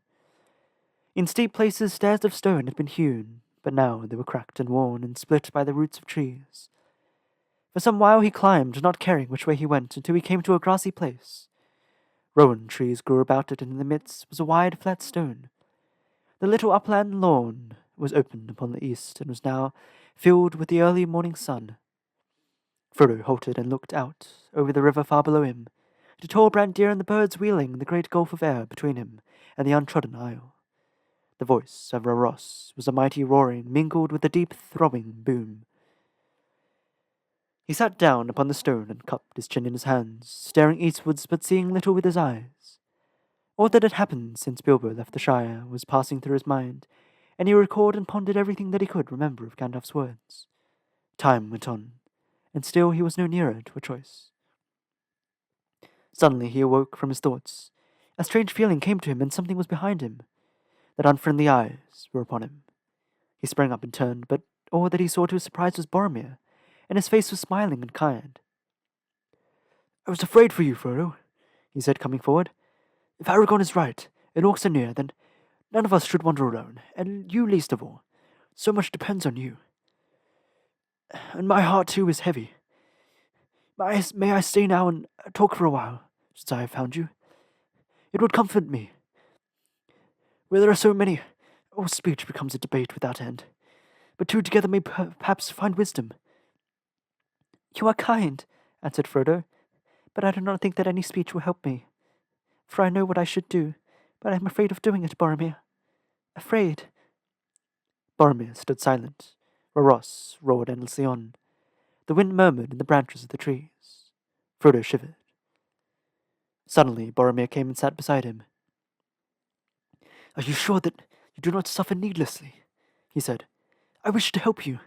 In steep places stairs of stone had been hewn, but now they were cracked and worn and split by the roots of trees. For some while he climbed, not caring which way he went, until he came to a grassy place. Rowan trees grew about it, and in the midst was a wide, flat stone. The little upland lawn was open upon the east, and was now filled with the early morning sun. Frodo halted and looked out over the river far below him, to Tor Brandir and the birds wheeling in the great gulf of air between him and the untrodden isle. The voice of Roros was a mighty roaring, mingled with a deep throbbing boom. He sat down upon the stone and cupped his chin in his hands, staring eastwards but seeing little with his eyes. All that had happened since Bilbo left the Shire was passing through his mind, and he recalled and pondered everything that he could remember of Gandalf's words. Time went on, and still he was no nearer to a choice. Suddenly he awoke from his thoughts. A strange feeling came to him, and something was behind him. That unfriendly eyes were upon him. He sprang up and turned, but all that he saw to his surprise was Boromir, and his face was smiling and kind. "I was afraid for you, Frodo," he said, coming forward. "If Aragorn is right, and orcs are near, then none of us should wander alone, and you least of all. So much depends on you. And my heart, too, is heavy. May I stay now and talk for a while, since I have found you? It would comfort me. Where there are so many, all speech becomes a debate without end. But two together may perhaps find wisdom." "You are kind," answered Frodo, "but I do not think that any speech will help me. For I know what I should do, but I am afraid of doing it, Boromir. Afraid." Boromir stood silent, while Ross roared endlessly on. The wind murmured in the branches of the trees. Frodo shivered. Suddenly Boromir came and sat beside him. Are you sure that you do not suffer needlessly? He said. I wish to help you.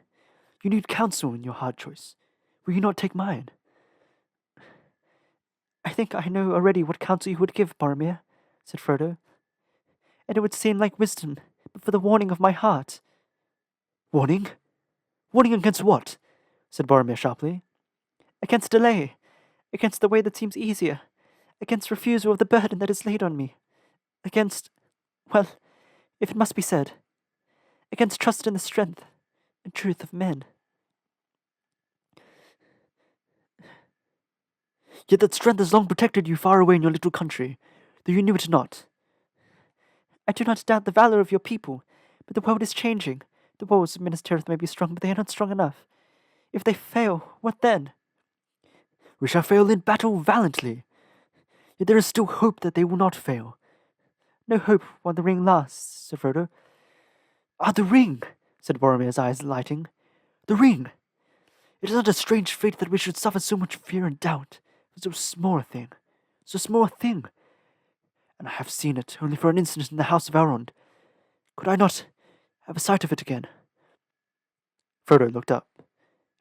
You need counsel in your hard choice. Will you not take mine? I think I know already what counsel you would give, Boromir, said Frodo, and it would seem like wisdom, but for the warning of my heart. Warning? Warning against what? Said Boromir sharply. Against delay. Against the way that seems easier. Against refusal of the burden that is laid on me. Against, well, if it must be said, against trust in the strength and truth of men. Yet that strength has long protected you far away in your little country, though you knew it not. I do not doubt the valor of your people, but the world is changing. The walls of Minas Tirith may be strong, but they are not strong enough. If they fail, what then? We shall fail in battle valiantly. Yet there is still hope that they will not fail. No hope while the ring lasts, said Frodo. Ah, the ring, said Boromir's eyes lighting. The ring! It is not a strange fate that we should suffer so much fear and doubt for so small a thing. So small a thing. And I have seen it only for an instant in the House of Elrond. Could I not have a sight of it again? Frodo looked up.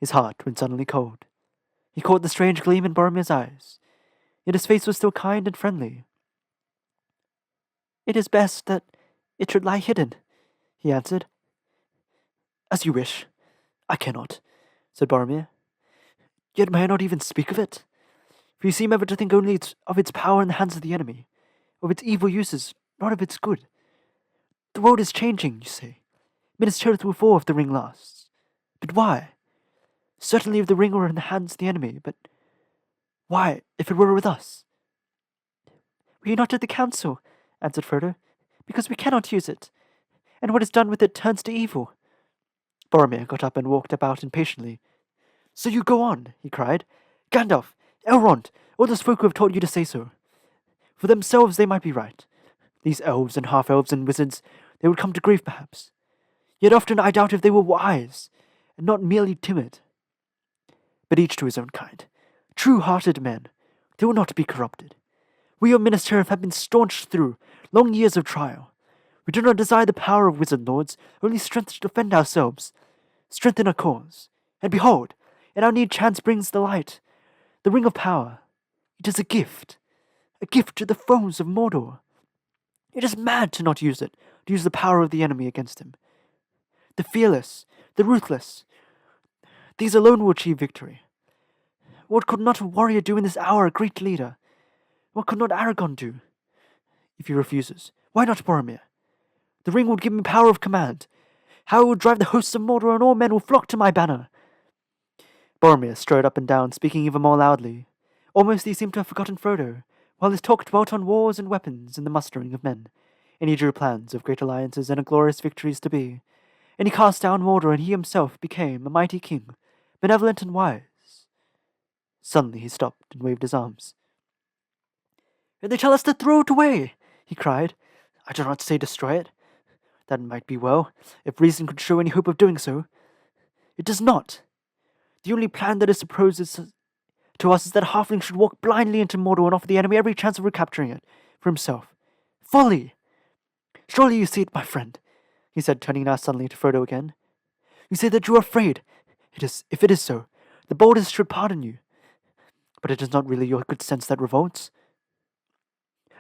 His heart went suddenly cold. He caught the strange gleam in Boromir's eyes, yet his face was still kind and friendly. It is best that it should lie hidden, he answered. As you wish. I cannot, said Boromir. Yet may I not even speak of it? For you seem ever to think only of its power in the hands of the enemy, of its evil uses, not of its good. The world is changing, you say. Minas Tirith will fall if the ring lasts. But why? Certainly if the ring were in the hands of the enemy, but why if it were with us? We are not at the council, answered Frodo, because we cannot use it, and what is done with it turns to evil. Boromir got up and walked about impatiently. So you go on, he cried. Gandalf, Elrond, all those folk who have told you to say so. For themselves they might be right. These elves and half-elves and wizards, they would come to grief perhaps. Yet often I doubt if they were wise, and not merely timid. But each to his own kind. True-hearted men, they will not be corrupted. We of Minas Tirith have been staunched through long years of trial. We do not desire the power of wizard lords, only strength to defend ourselves, strength in our cause. And behold, in our need chance brings the light, the ring of power. It is a gift to the foes of Mordor. It is mad to not use it, to use the power of the enemy against him. The fearless, the ruthless, these alone will achieve victory. What could not a warrior do in this hour, a great leader? What could not Aragorn do? If he refuses, why not Boromir? The ring would give me power of command. How it would drive the hosts of Mordor, and all men will flock to my banner. Boromir strode up and down, speaking even more loudly. Almost he seemed to have forgotten Frodo, while his talk dwelt on wars and weapons and the mustering of men. And he drew plans of great alliances and of glorious victories to be. And he cast down Mordor, and he himself became a mighty king, benevolent and wise. Suddenly he stopped and waved his arms. They tell us to throw it away, he cried. I do not say destroy it. That might be well, if reason could show any hope of doing so. It does not. The only plan that is proposed to us is that Halfling should walk blindly into Mordor and offer the enemy every chance of recapturing it for himself. Folly! Surely you see it, my friend, he said, turning now suddenly to Frodo again. You say that you are afraid. If it is so, the boldest should pardon you. But it is not really your good sense that revolts.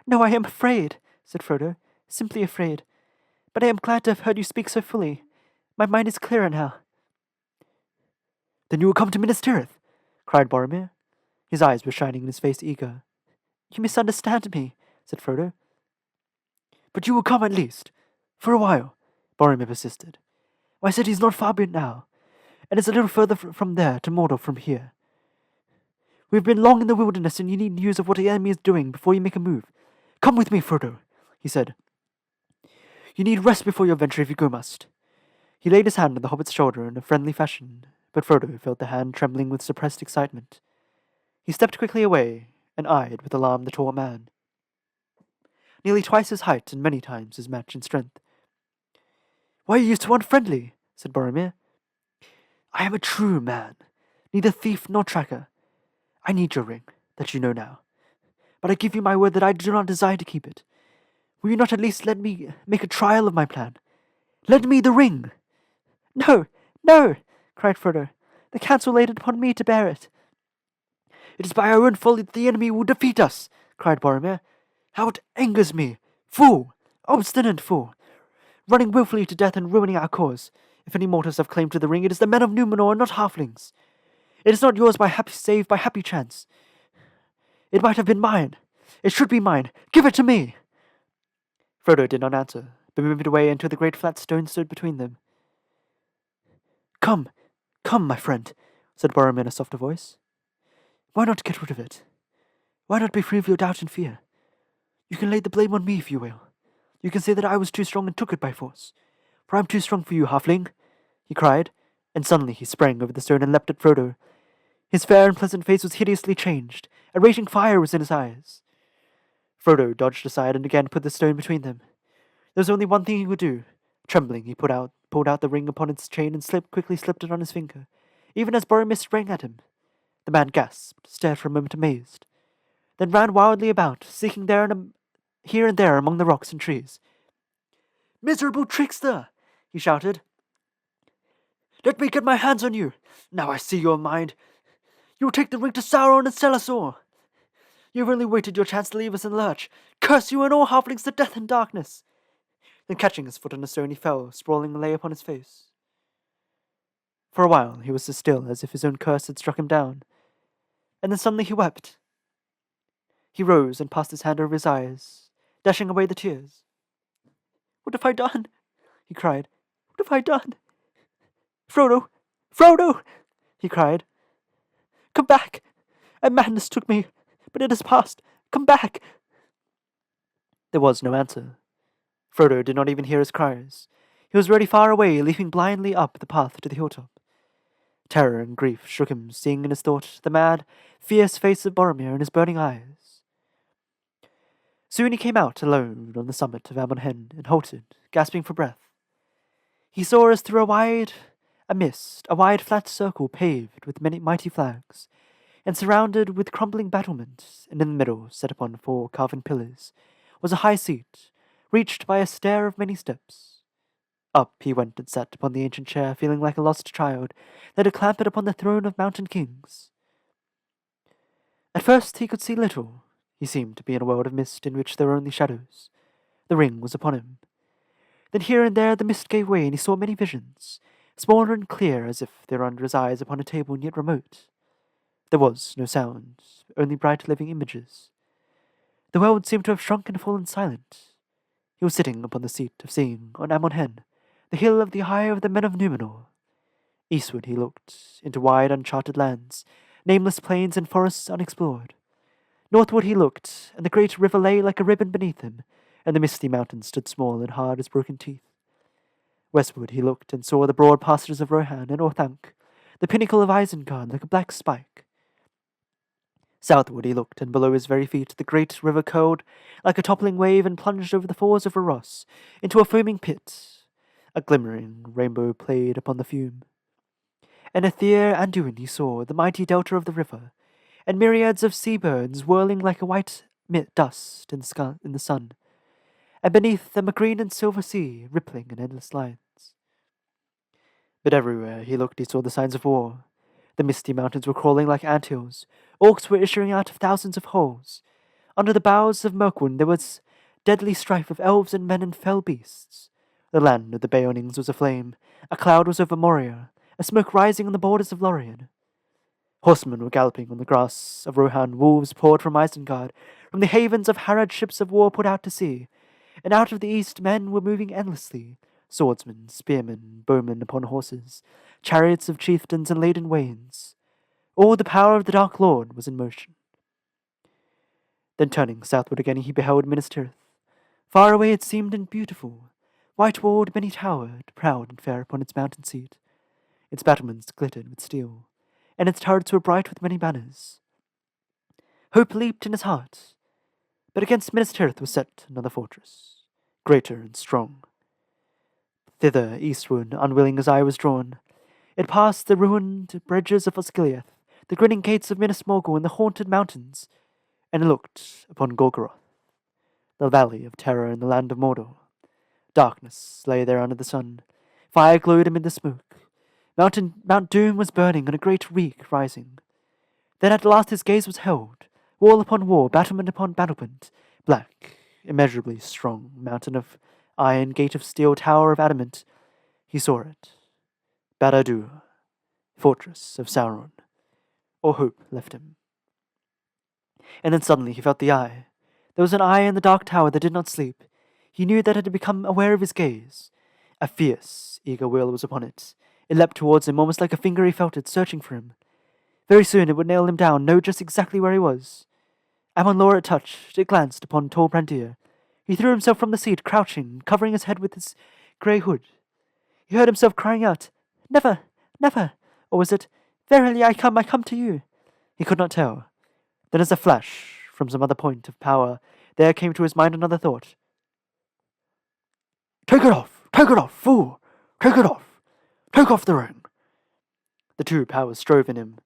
No, I am afraid, said Frodo, simply afraid. But I am glad to have heard you speak so fully. My mind is clearer now. Then you will come to Minas Tirith, cried Boromir. His eyes were shining and his face eager. You misunderstand me, said Frodo. But you will come at least. For a while, Boromir persisted. My city is not far beyond now, and it's a little further from there to Mordor from here. We've been long in the wilderness, and you need news of what the enemy is doing before you make a move. Come with me, Frodo, he said. You need rest before your venture if you go must. He laid his hand on the hobbit's shoulder in a friendly fashion, but Frodo felt the hand trembling with suppressed excitement. He stepped quickly away, and eyed with alarm the tall man, nearly twice his height and many times his match in strength. Why are you so unfriendly? Said Boromir. I am a true man, neither thief nor tracker. I need your ring, that you know now. But I give you my word that I do not desire to keep it. Will you not at least let me make a trial of my plan? Lend me the ring!" "No, no!" cried Frodo. "The council laid it upon me to bear it." "It is by our own folly that the enemy will defeat us," cried Boromir. "How it angers me! Fool! Obstinate fool! Running wilfully to death and ruining our cause. If any mortals have claim to the ring, it is the men of Númenor and not halflings. It is not yours by happy chance. It might have been mine. It should be mine. Give it to me!" Frodo did not answer, but moved away until the great flat stone stood between them. "Come, come, my friend," said Boromir in a softer voice. "Why not get rid of it? Why not be free of your doubt and fear? You can lay the blame on me if you will. You can say that I was too strong and took it by force. For I am too strong for you, halfling," he cried, and suddenly he sprang over the stone and leapt at Frodo. His fair and pleasant face was hideously changed. A raging fire was in his eyes. Frodo dodged aside and again put the stone between them. There was only one thing he could do. Trembling, he pulled out the ring upon its chain and quickly slipped it on his finger, even as Boromir sprang at him. The man gasped, stared for a moment amazed, then ran wildly about, seeking here and there among the rocks and trees. "Miserable trickster!" he shouted. "Let me get my hands on you! Now I see your mind! You will take the ring to Sauron and Selesor! You have only waited your chance to leave us in the lurch! Curse you and all halflings to death and darkness!" Then catching his foot on a stone, he fell, sprawling and lay upon his face. For a while he was as still as if his own curse had struck him down, and then suddenly he wept. He rose and passed his hand over his eyes, dashing away the tears. "What have I done?" he cried. "What have I done? Frodo! Frodo!" he cried. "Come back! A madness took me, but it has passed. Come back!" There was no answer. Frodo did not even hear his cries. He was already far away, leaping blindly up the path to the hilltop. Terror and grief shook him, seeing in his thought the mad, fierce face of Boromir and his burning eyes. Soon he came out alone on the summit of Amon Hen and halted, gasping for breath. He saw as through a wide flat circle paved with many mighty flags, and surrounded with crumbling battlements, and in the middle, set upon 4 carven pillars, was a high seat, reached by a stair of many steps. Up he went and sat upon the ancient chair, feeling like a lost child that had clambered upon the throne of mountain kings. At first he could see little. He seemed to be in a world of mist in which there were only shadows. The ring was upon him. Then here and there the mist gave way, and he saw many visions, small and clear as if they were under his eyes upon a table and yet remote. There was no sound, only bright living images. The world seemed to have shrunk and fallen silent. He was sitting upon the seat of seeing on Amon Hen, the hill of the Eye of the Men of Númenor. Eastward he looked, into wide uncharted lands, nameless plains and forests unexplored. Northward he looked, and the great river lay like a ribbon beneath him, and the misty mountains stood small and hard as broken teeth. Westward he looked, and saw the broad pastures of Rohan and Orthanc, the pinnacle of Isengard like a black spike. Southward he looked, and below his very feet the great river curled like a toppling wave and plunged over the falls of Ross into a foaming pit. A glimmering rainbow played upon the fume. And Aether Anduin he saw, the mighty delta of the river, and myriads of sea-birds whirling like a white dust in the sun, and beneath them a green and silver sea rippling in endless lines. But everywhere he looked he saw the signs of war. The misty mountains were crawling like anthills. Orcs were issuing out of thousands of holes. Under the boughs of Mirkwood there was deadly strife of elves and men and fell beasts. The land of the Beornings was aflame. A cloud was over Moria, a smoke rising on the borders of Lorien. Horsemen were galloping on the grass of Rohan, wolves poured from Isengard, from the havens of Harad ships of war put out to sea, and out of the east men were moving endlessly, swordsmen, spearmen, bowmen upon horses, chariots of chieftains and laden wains. All the power of the Dark Lord was in motion. Then turning southward again he beheld Minas Tirith. Far away it seemed and beautiful, white-walled, many-towered, proud and fair upon its mountain seat. Its battlements glittered with steel, and its turrets were bright with many banners. Hope leaped in his heart, but against Minas Tirith was set another fortress, greater and strong. Thither, eastward, unwilling his eye was drawn. It passed the ruined bridges of Osgiliath, the grinning gates of Minas Morgul, and the haunted mountains, and looked upon Golgoroth. the valley of terror in the land of Mordor. Darkness lay there under the sun. Fire glowed amid the smoke. Mount Doom was burning and a great reek rising. Then at last his gaze was held. Wall upon wall, battlement upon battlement. Black, immeasurably strong, mountain of iron, gate of steel, tower of adamant. He saw it. Barad-dûr, fortress of Sauron. All hope left him. And then suddenly he felt the eye. There was an eye in the dark tower that did not sleep. He knew that it had become aware of his gaze. A fierce, eager will was upon it. It leapt towards him, almost like a finger he felt it, searching for him. Very soon it would nail him down, know just exactly where he was. And when Laura touched, it glanced upon tall Brandir. He threw himself from the seat, crouching, covering his head with his grey hood. He heard himself crying out, "Never, never!" Or was it, "Verily I come to you"? He could not tell. Then as a flash, from some other point of power, there came to his mind another thought. Take it off, fool! Take it off! Take off the ring! The two powers strove in him.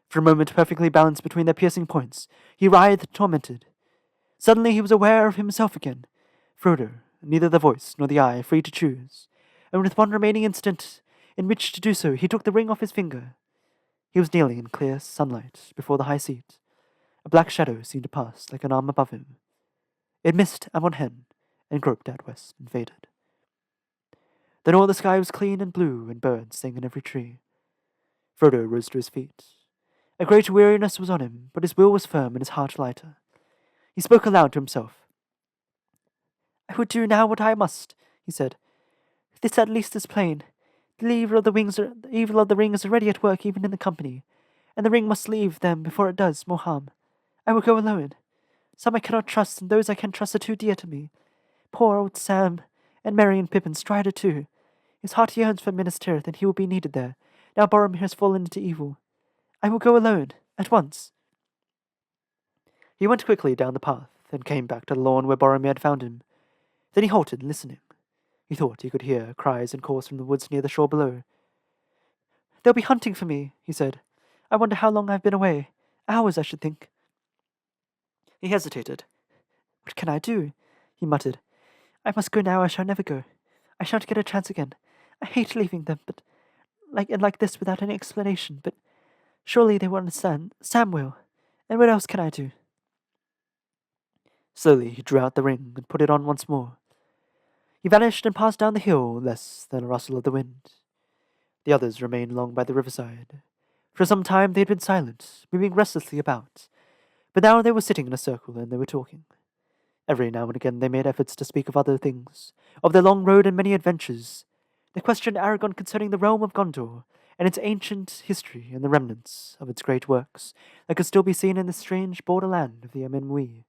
For a moment perfectly balanced between their piercing points, he writhed, tormented. Suddenly he was aware of himself again. Frodo, neither the voice nor the eye, free to choose. And with one remaining instant in which to do so, he took the ring off his finger. He was kneeling in clear sunlight before the high seat. A black shadow seemed to pass like an arm above him. It missed Amon Hen and groped out west and faded. Then all the sky was clean and blue, and birds sang in every tree. Frodo rose to his feet. A great weariness was on him, but his will was firm and his heart lighter. He spoke aloud to himself. "I would do now what I must," he said. "This at least is plain. The evil of the ring is already at work even in the company, and the ring must leave them before it does more harm. I will go alone. Some I cannot trust, and those I can trust are too dear to me. Poor old Sam, and Merry and Pippin, Strider too. His heart yearns for Minas Tirith, and he will be needed there. Now Boromir has fallen into evil. I will go alone, at once." He went quickly down the path, and came back to the lawn where Boromir had found him. Then he halted, listening. He thought he could hear cries and calls from the woods near the shore below. "They'll be hunting for me," he said. "I wonder how long I've been away. Hours, I should think." He hesitated. "What can I do?" he muttered. "I must go now, I shall never go. I shan't get a chance again. I hate leaving them, but like this without any explanation, but surely they will understand. Sam will. And what else can I do?" Slowly he drew out the ring and put it on once more. He vanished and passed down the hill, less than a rustle of the wind. The others remained long by the riverside. For some time they had been silent, moving restlessly about, but now they were sitting in a circle and they were talking. Every now and again they made efforts to speak of other things, of their long road and many adventures. They questioned Aragorn concerning the realm of Gondor, and its ancient history and the remnants of its great works that could still be seen in the strange borderland of the Emyn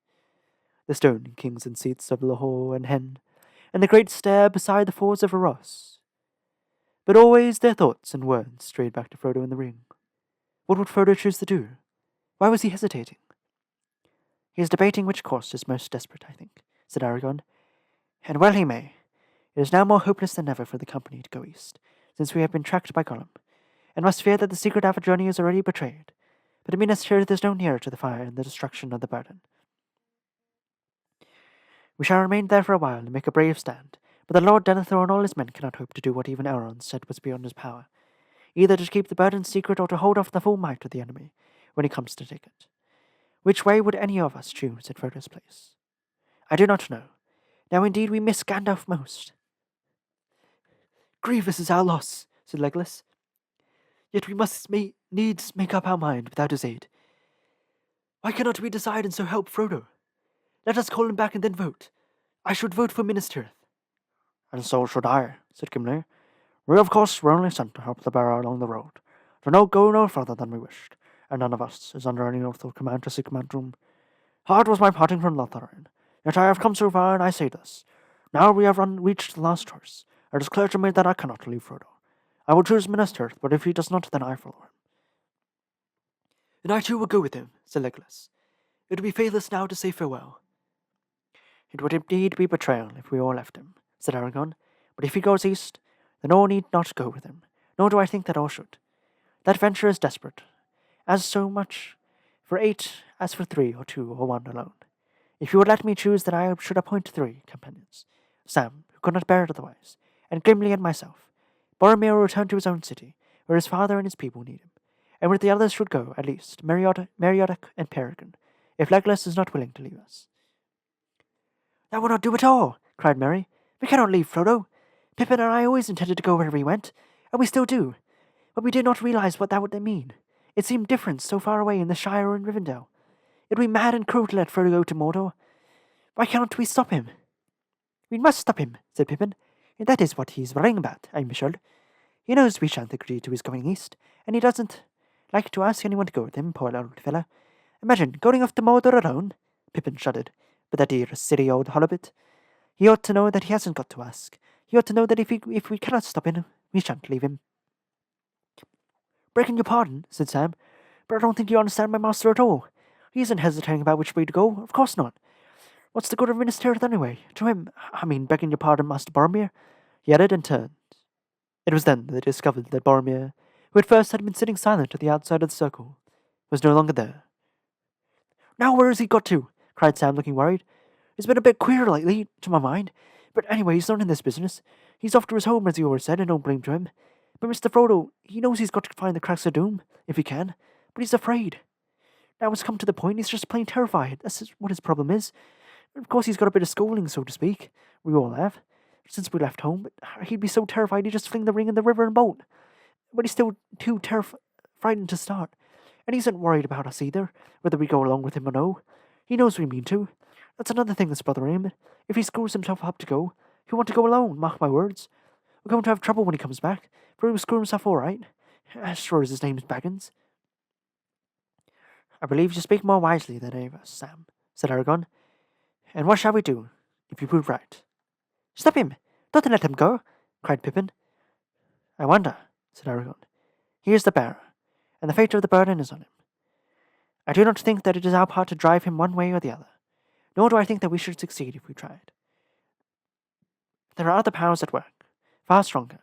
the stone kings and seats of Lahore and Hen, and the great stair beside the falls of Eros. But always their thoughts and words strayed back to Frodo and the ring. What would Frodo choose to do? Why was he hesitating? "He is debating which course is most desperate, I think," said Aragorn. "And well he may. It is now more hopeless than ever for the company to go east, since we have been tracked by Gollum, and must fear that the secret of our journey is already betrayed. But in Minas Tirith is no nearer to the fire and the destruction of the burden. We shall remain there for a while and make a brave stand, but the Lord Denethor and all his men cannot hope to do what even Elrond said was beyond his power, either to keep the burden secret or to hold off the full might of the enemy when he comes to take it. Which way would any of us choose at Frodo's place? I do not know. Now indeed we miss Gandalf most." "Grievous is our loss," said Legolas. "Yet we must needs make up our mind without his aid. Why cannot we decide and so help Frodo? Let us call him back and then vote. I should vote for Minas Tirith." "And so should I," said Gimli. "We of course were only sent to help the bearer along the road, to go no further than we wished, and none of us is under any oath or command to seek Mount Doom. Hard was my parting from Lothlorien, yet I have come so far, and I say this. Now we have reached the last choice. It is clear to me that I cannot leave Frodo. I will choose Minas Tirith, but if he does not, then I follow him." "And I too will go with him," said Legolas. "It would be faithless now to say farewell." "It would indeed be betrayal if we all left him," said Aragorn. "But if he goes east, then all need not go with him, nor do I think that all should. That venture is desperate, as so much for 8 as for 3 or 2 or 1 alone. If you would let me choose, then I should appoint 3 companions. Sam, who could not bear it otherwise, and Gimli and myself. Boromir will return to his own city, where his father and his people need him, and where the others should go, at least, Meriadoc and Peregrine, if Legolas is not willing to leave us. That will not do at all, cried Merry. We cannot leave Frodo. Pippin and I always intended to go wherever he went, and we still do. But we did not realize what that would mean. It seemed different so far away in the Shire or in Rivendell. It would be mad and cruel to let Frodo go to Mordor. Why cannot we stop him? We must stop him, said Pippin. And that is what he is worrying about, I'm sure. He knows we shan't agree to his going east, and he doesn't like to ask anyone to go with him, poor old fellow. Imagine going off to Mordor alone. Pippin shuddered. But that dear, silly old Hobbit. He ought to know that he hasn't got to ask. He ought to know that if we cannot stop him, we shan't leave him. Begging your pardon, said Sam, but I don't think you understand my master at all. He isn't hesitating about which way to go, of course not. What's the good of Minas Tirith anyway? To him, begging your pardon, Master Boromir, he added and turned. It was then that they discovered that Boromir, who at first had been sitting silent at the outside of the circle, was no longer there. Now where has he got to? Cried Sam, looking worried. It's been a bit queer lately, to my mind. But anyway, he's not in this business. He's off to his home, as he always said, and no blame to him. But Mr. Frodo, he knows he's got to find the cracks of doom, if he can, but he's afraid. Now it's come to the point, he's just plain terrified. That's what his problem is. Of course, he's got a bit of schooling, so to speak. We all have, since we left home, but he'd be so terrified he'd just fling the ring in the river and bolt. But he's still too frightened to start. And he isn't worried about us either, whether we go along with him or no. He knows we mean to. That's another thing that's bothering him. If he screws himself up to go, he'll want to go alone, mark my words. We're going to have trouble when he comes back, for he'll screw himself all right. As sure as his name's Baggins. I believe you speak more wisely than any of us, Sam, said Aragorn. And what shall we do, if you prove right? Stop him! Don't let him go! Cried Pippin. I wonder, said Aragorn. He is the bearer, and the fate of the burden is on him. I do not think that it is our part to drive him one way or the other, nor do I think that we should succeed if we tried. There are other powers at work, far stronger.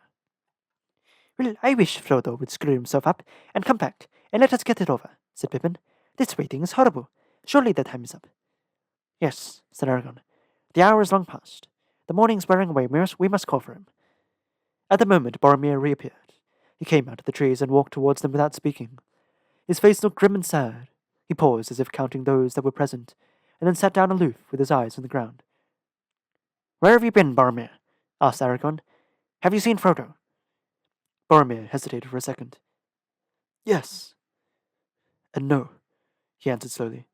Well, I wish Frodo would screw himself up and come back, and let us get it over, said Pippin. This waiting is horrible. Surely the time is up. Yes, said Aragorn. The hour is long past. The morning's wearing away. We must call for him. At the moment, Boromir reappeared. He came out of the trees and walked towards them without speaking. His face looked grim and sad. He paused as if counting those that were present, and then sat down aloof with his eyes on the ground. Where have you been, Boromir? Asked Aragorn. Have you seen Frodo? Boromir hesitated for a second. Yes. And no, he answered slowly.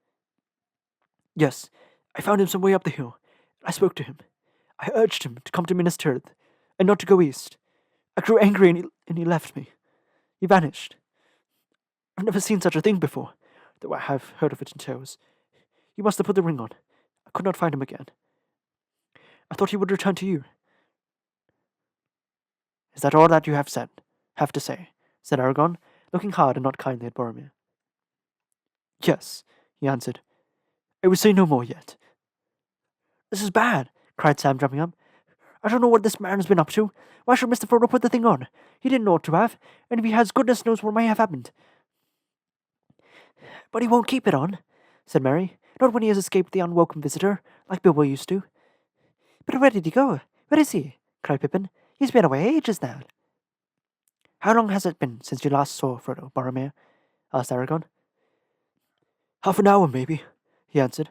Yes, I found him some way up the hill. I spoke to him. I urged him to come to Minas Tirith, and not to go east. I grew angry and he left me. He vanished. I've never seen such a thing before, though I have heard of it in tales. He must have put the ring on. I could not find him again. I thought he would return to you. Is that all that you have to say? Said Aragorn, looking hard and not kindly at Boromir. Yes, he answered. I will say no more yet. This is bad, cried Sam, jumping up. I don't know what this man has been up to. Why should Mr. Frodo put the thing on? He didn't ought to have, and if he has, goodness knows what may have happened. But he won't keep it on, said Merry, not when he has escaped the unwelcome visitor, like Bilbo used to. But where did he go? Where is he? Cried Pippin. He's been away ages now. How long has it been since you last saw Frodo, Boromir? Asked Aragorn. Half an hour, maybe, he answered.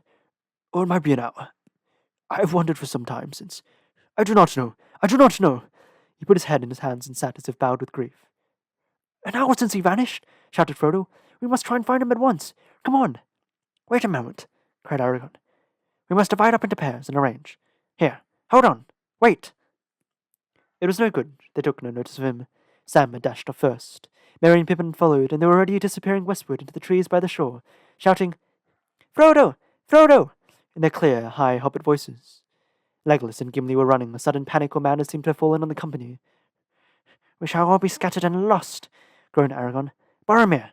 Or it might be an hour. I have wandered for some time since. I do not know. He put his head in his hands and sat as if bowed with grief. An hour since he vanished, shouted Frodo. We must try and find him at once. Come on. Wait a moment, cried Aragorn. We must divide up into pairs and arrange. Here, hold on. Wait. It was no good. They took no notice of him. Sam had dashed off first. Merry and Pippin followed, and they were already disappearing westward into the trees by the shore, shouting, Frodo! Frodo! in their clear, high hobbit voices. Legolas and Gimli were running. A sudden panic or madness seemed to have fallen on the company. We shall all be scattered and lost, groaned Aragorn. Boromir!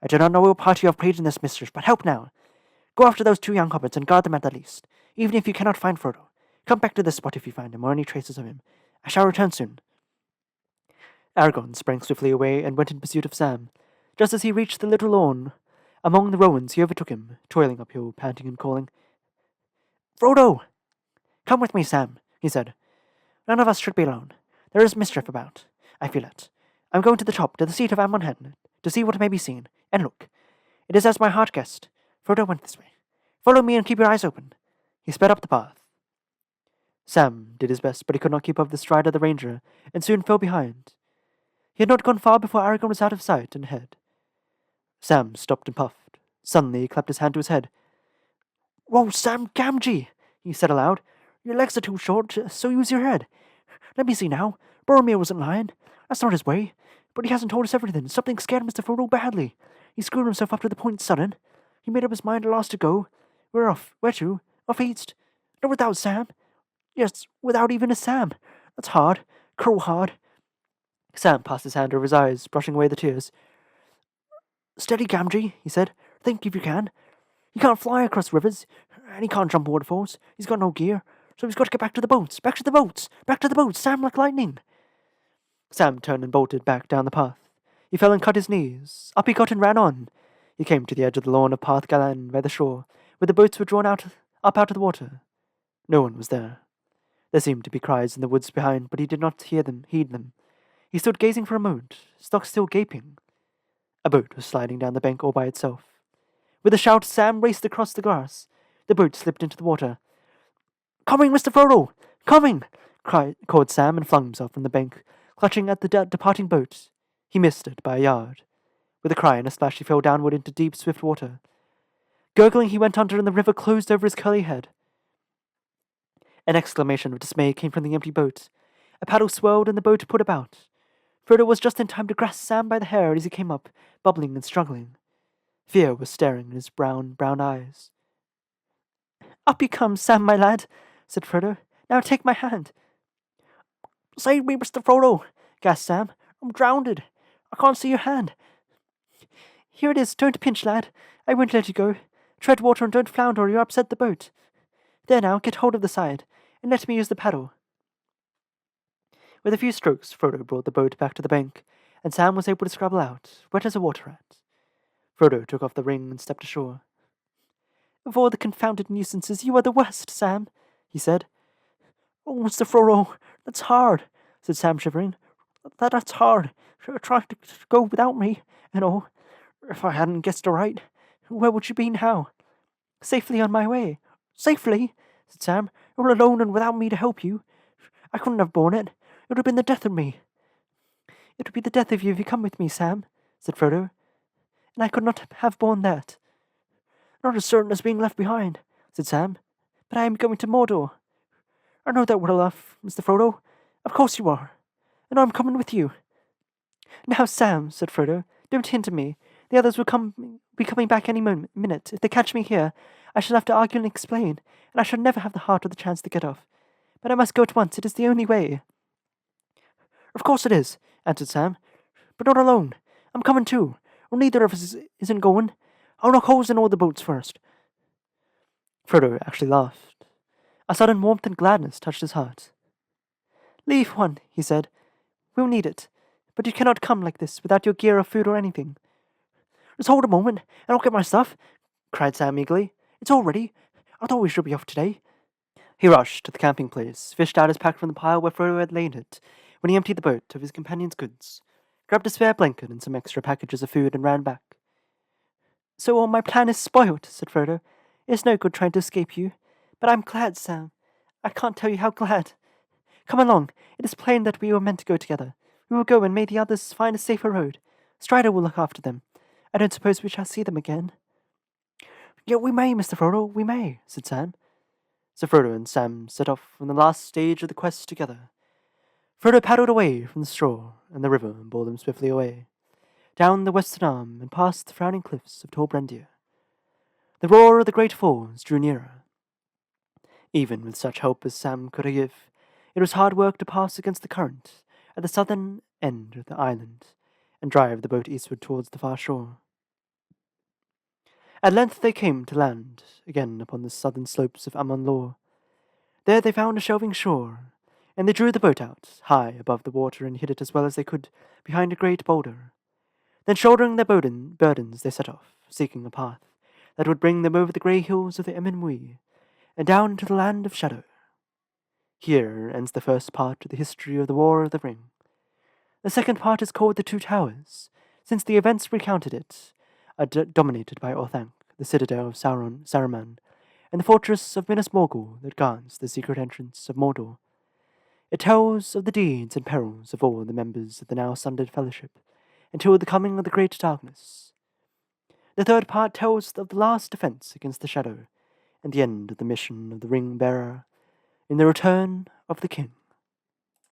I do not know what part you have played in this mistress, but help now. Go after those 2 young hobbits and guard them at the least, even if you cannot find Frodo. Come back to this spot if you find him, or any traces of him. I shall return soon. Aragorn sprang swiftly away and went in pursuit of Sam. Just as he reached the little lawn among the Rowans, he overtook him, toiling uphill, panting and calling, Frodo! Come with me, Sam, he said. None of us should be alone. There is mischief about. I feel it. I'm going to the top, to the seat of Amon Hen, to see what may be seen. And look, it is as my heart guessed. Frodo went this way. Follow me and keep your eyes open. He sped up the path. Sam did his best, but he could not keep up the stride of the ranger, and soon fell behind. He had not gone far before Aragorn was out of sight and ahead. Sam stopped and puffed. Suddenly he clapped his hand to his head. Whoa, Sam Gamgee, he said aloud. Your legs are too short, so use your head. Let me see now. Boromir wasn't lying. That's not his way. But he hasn't told us everything. Something scared Mr. Frodo badly. He screwed himself up to the point sudden. He made up his mind at last to go. We're off. Where to? Off east. Not without Sam. Yes, without even a Sam. That's hard. Cruel hard. Sam passed his hand over his eyes, brushing away the tears. Steady, Gamgee, he said. Think if you can. He can't fly across rivers, and he can't jump waterfalls. He's got no gear, so he's got to get back to the boats. Back to the boats. Back to the boats. Sam like lightning. Sam turned and bolted back down the path. He fell and cut his knees. Up he got and ran on. He came to the edge of the lawn of Path Galan by the shore, where the boats were drawn up out of the water. No one was there. There seemed to be cries in the woods behind, but he did not heed them. He stood gazing for a moment, stock still gaping. A boat was sliding down the bank all by itself. With a shout, Sam raced across the grass. The boat slipped into the water. Coming, Mr. Frodo! Coming! called Sam and flung himself from the bank, clutching at the departing boat. He missed it by a yard. With a cry and a splash, he fell downward into deep, swift water. Gurgling, he went under, and the river closed over his curly head. An exclamation of dismay came from the empty boat. A paddle swirled, and the boat put about. Frodo was just in time to grasp Sam by the hair as he came up, bubbling and struggling. Fear was staring in his brown eyes. Up you come, Sam, my lad, said Frodo. Now take my hand. Save me, Mr. Frodo, gasped Sam. I'm drowned. I can't see your hand. Here it is. Don't pinch, lad. I won't let you go. Tread water and don't flounder or you'll upset the boat. There now, get hold of the side, and let me use the paddle. With a few strokes, Frodo brought the boat back to the bank, and Sam was able to scrabble out, wet as a water rat. Frodo took off the ring and stepped ashore. Of all the confounded nuisances, you are the worst, Sam, he said. Oh, Mr. Frodo, that's hard, said Sam, shivering. That's hard. Trying to go without me, and all. If I hadn't guessed aright, where would you be now? Safely on my way. Safely, said Sam. All alone and without me to help you. I couldn't have borne it. It would have been the death of me. It would be the death of you if you come with me, Sam, said Frodo. And I could not have borne that. Not as certain as being left behind, said Sam. But I am going to Mordor. I know that well enough, Mr. Frodo. Of course you are. And I'm coming with you. Now, Sam, said Frodo, don't hinder me. The others will be coming back any minute. If they catch me here, I shall have to argue and explain, and I shall never have the heart or the chance to get off. But I must go at once. It is the only way. Of course it is, answered Sam. But not alone. I'm coming too. Or neither of us isn't going. I'll knock holes in all the boats first. Frodo actually laughed. A sudden warmth and gladness touched his heart. Leave one, he said. We'll need it. But you cannot come like this, without your gear or food or anything. Just hold a moment, and I'll get my stuff, cried Sam eagerly. It's all ready. I thought we should be off today. He rushed to the camping place, fished out his pack from the pile where Frodo had laid it, when he emptied the boat of his companion's goods, grabbed a spare blanket and some extra packages of food, and ran back. So all my plan is spoiled, said Frodo. It's no good trying to escape you. But I'm glad, Sam. I can't tell you how glad. Come along. It is plain that we were meant to go together. We will go, and may the others find a safer road. Strider will look after them. I don't suppose we shall see them again. Yeah, we may, Mr. Frodo, we may, said Sam. So Frodo and Sam set off on the last stage of the quest together. Frodo paddled away from the straw and the river and bore them swiftly away, down the western arm and past the frowning cliffs of Tol Brandir. The roar of the great falls drew nearer. Even with such help as Sam could give, it was hard work to pass against the current at the southern end of the island and drive the boat eastward towards the far shore. At length they came to land again upon the southern slopes of Amon Lor. There they found a shelving shore, and they drew the boat out high above the water and hid it as well as they could behind a great boulder. Then, shouldering their burdens, they set off, seeking a path that would bring them over the grey hills of the Emyn Muil and down to the land of shadow. Here ends the first part of the history of the War of the Ring. The second part is called The Two Towers, since the events recounted it are dominated by Orthanc, the citadel of Saruman, and the fortress of Minas Morgul that guards the secret entrance of Mordor. It tells of the deeds and perils of all the members of the now sundered fellowship, until the coming of the Great Darkness. The third part tells of the last defense against the Shadow, and the end of the mission of the Ring Bearer, in the return of the King.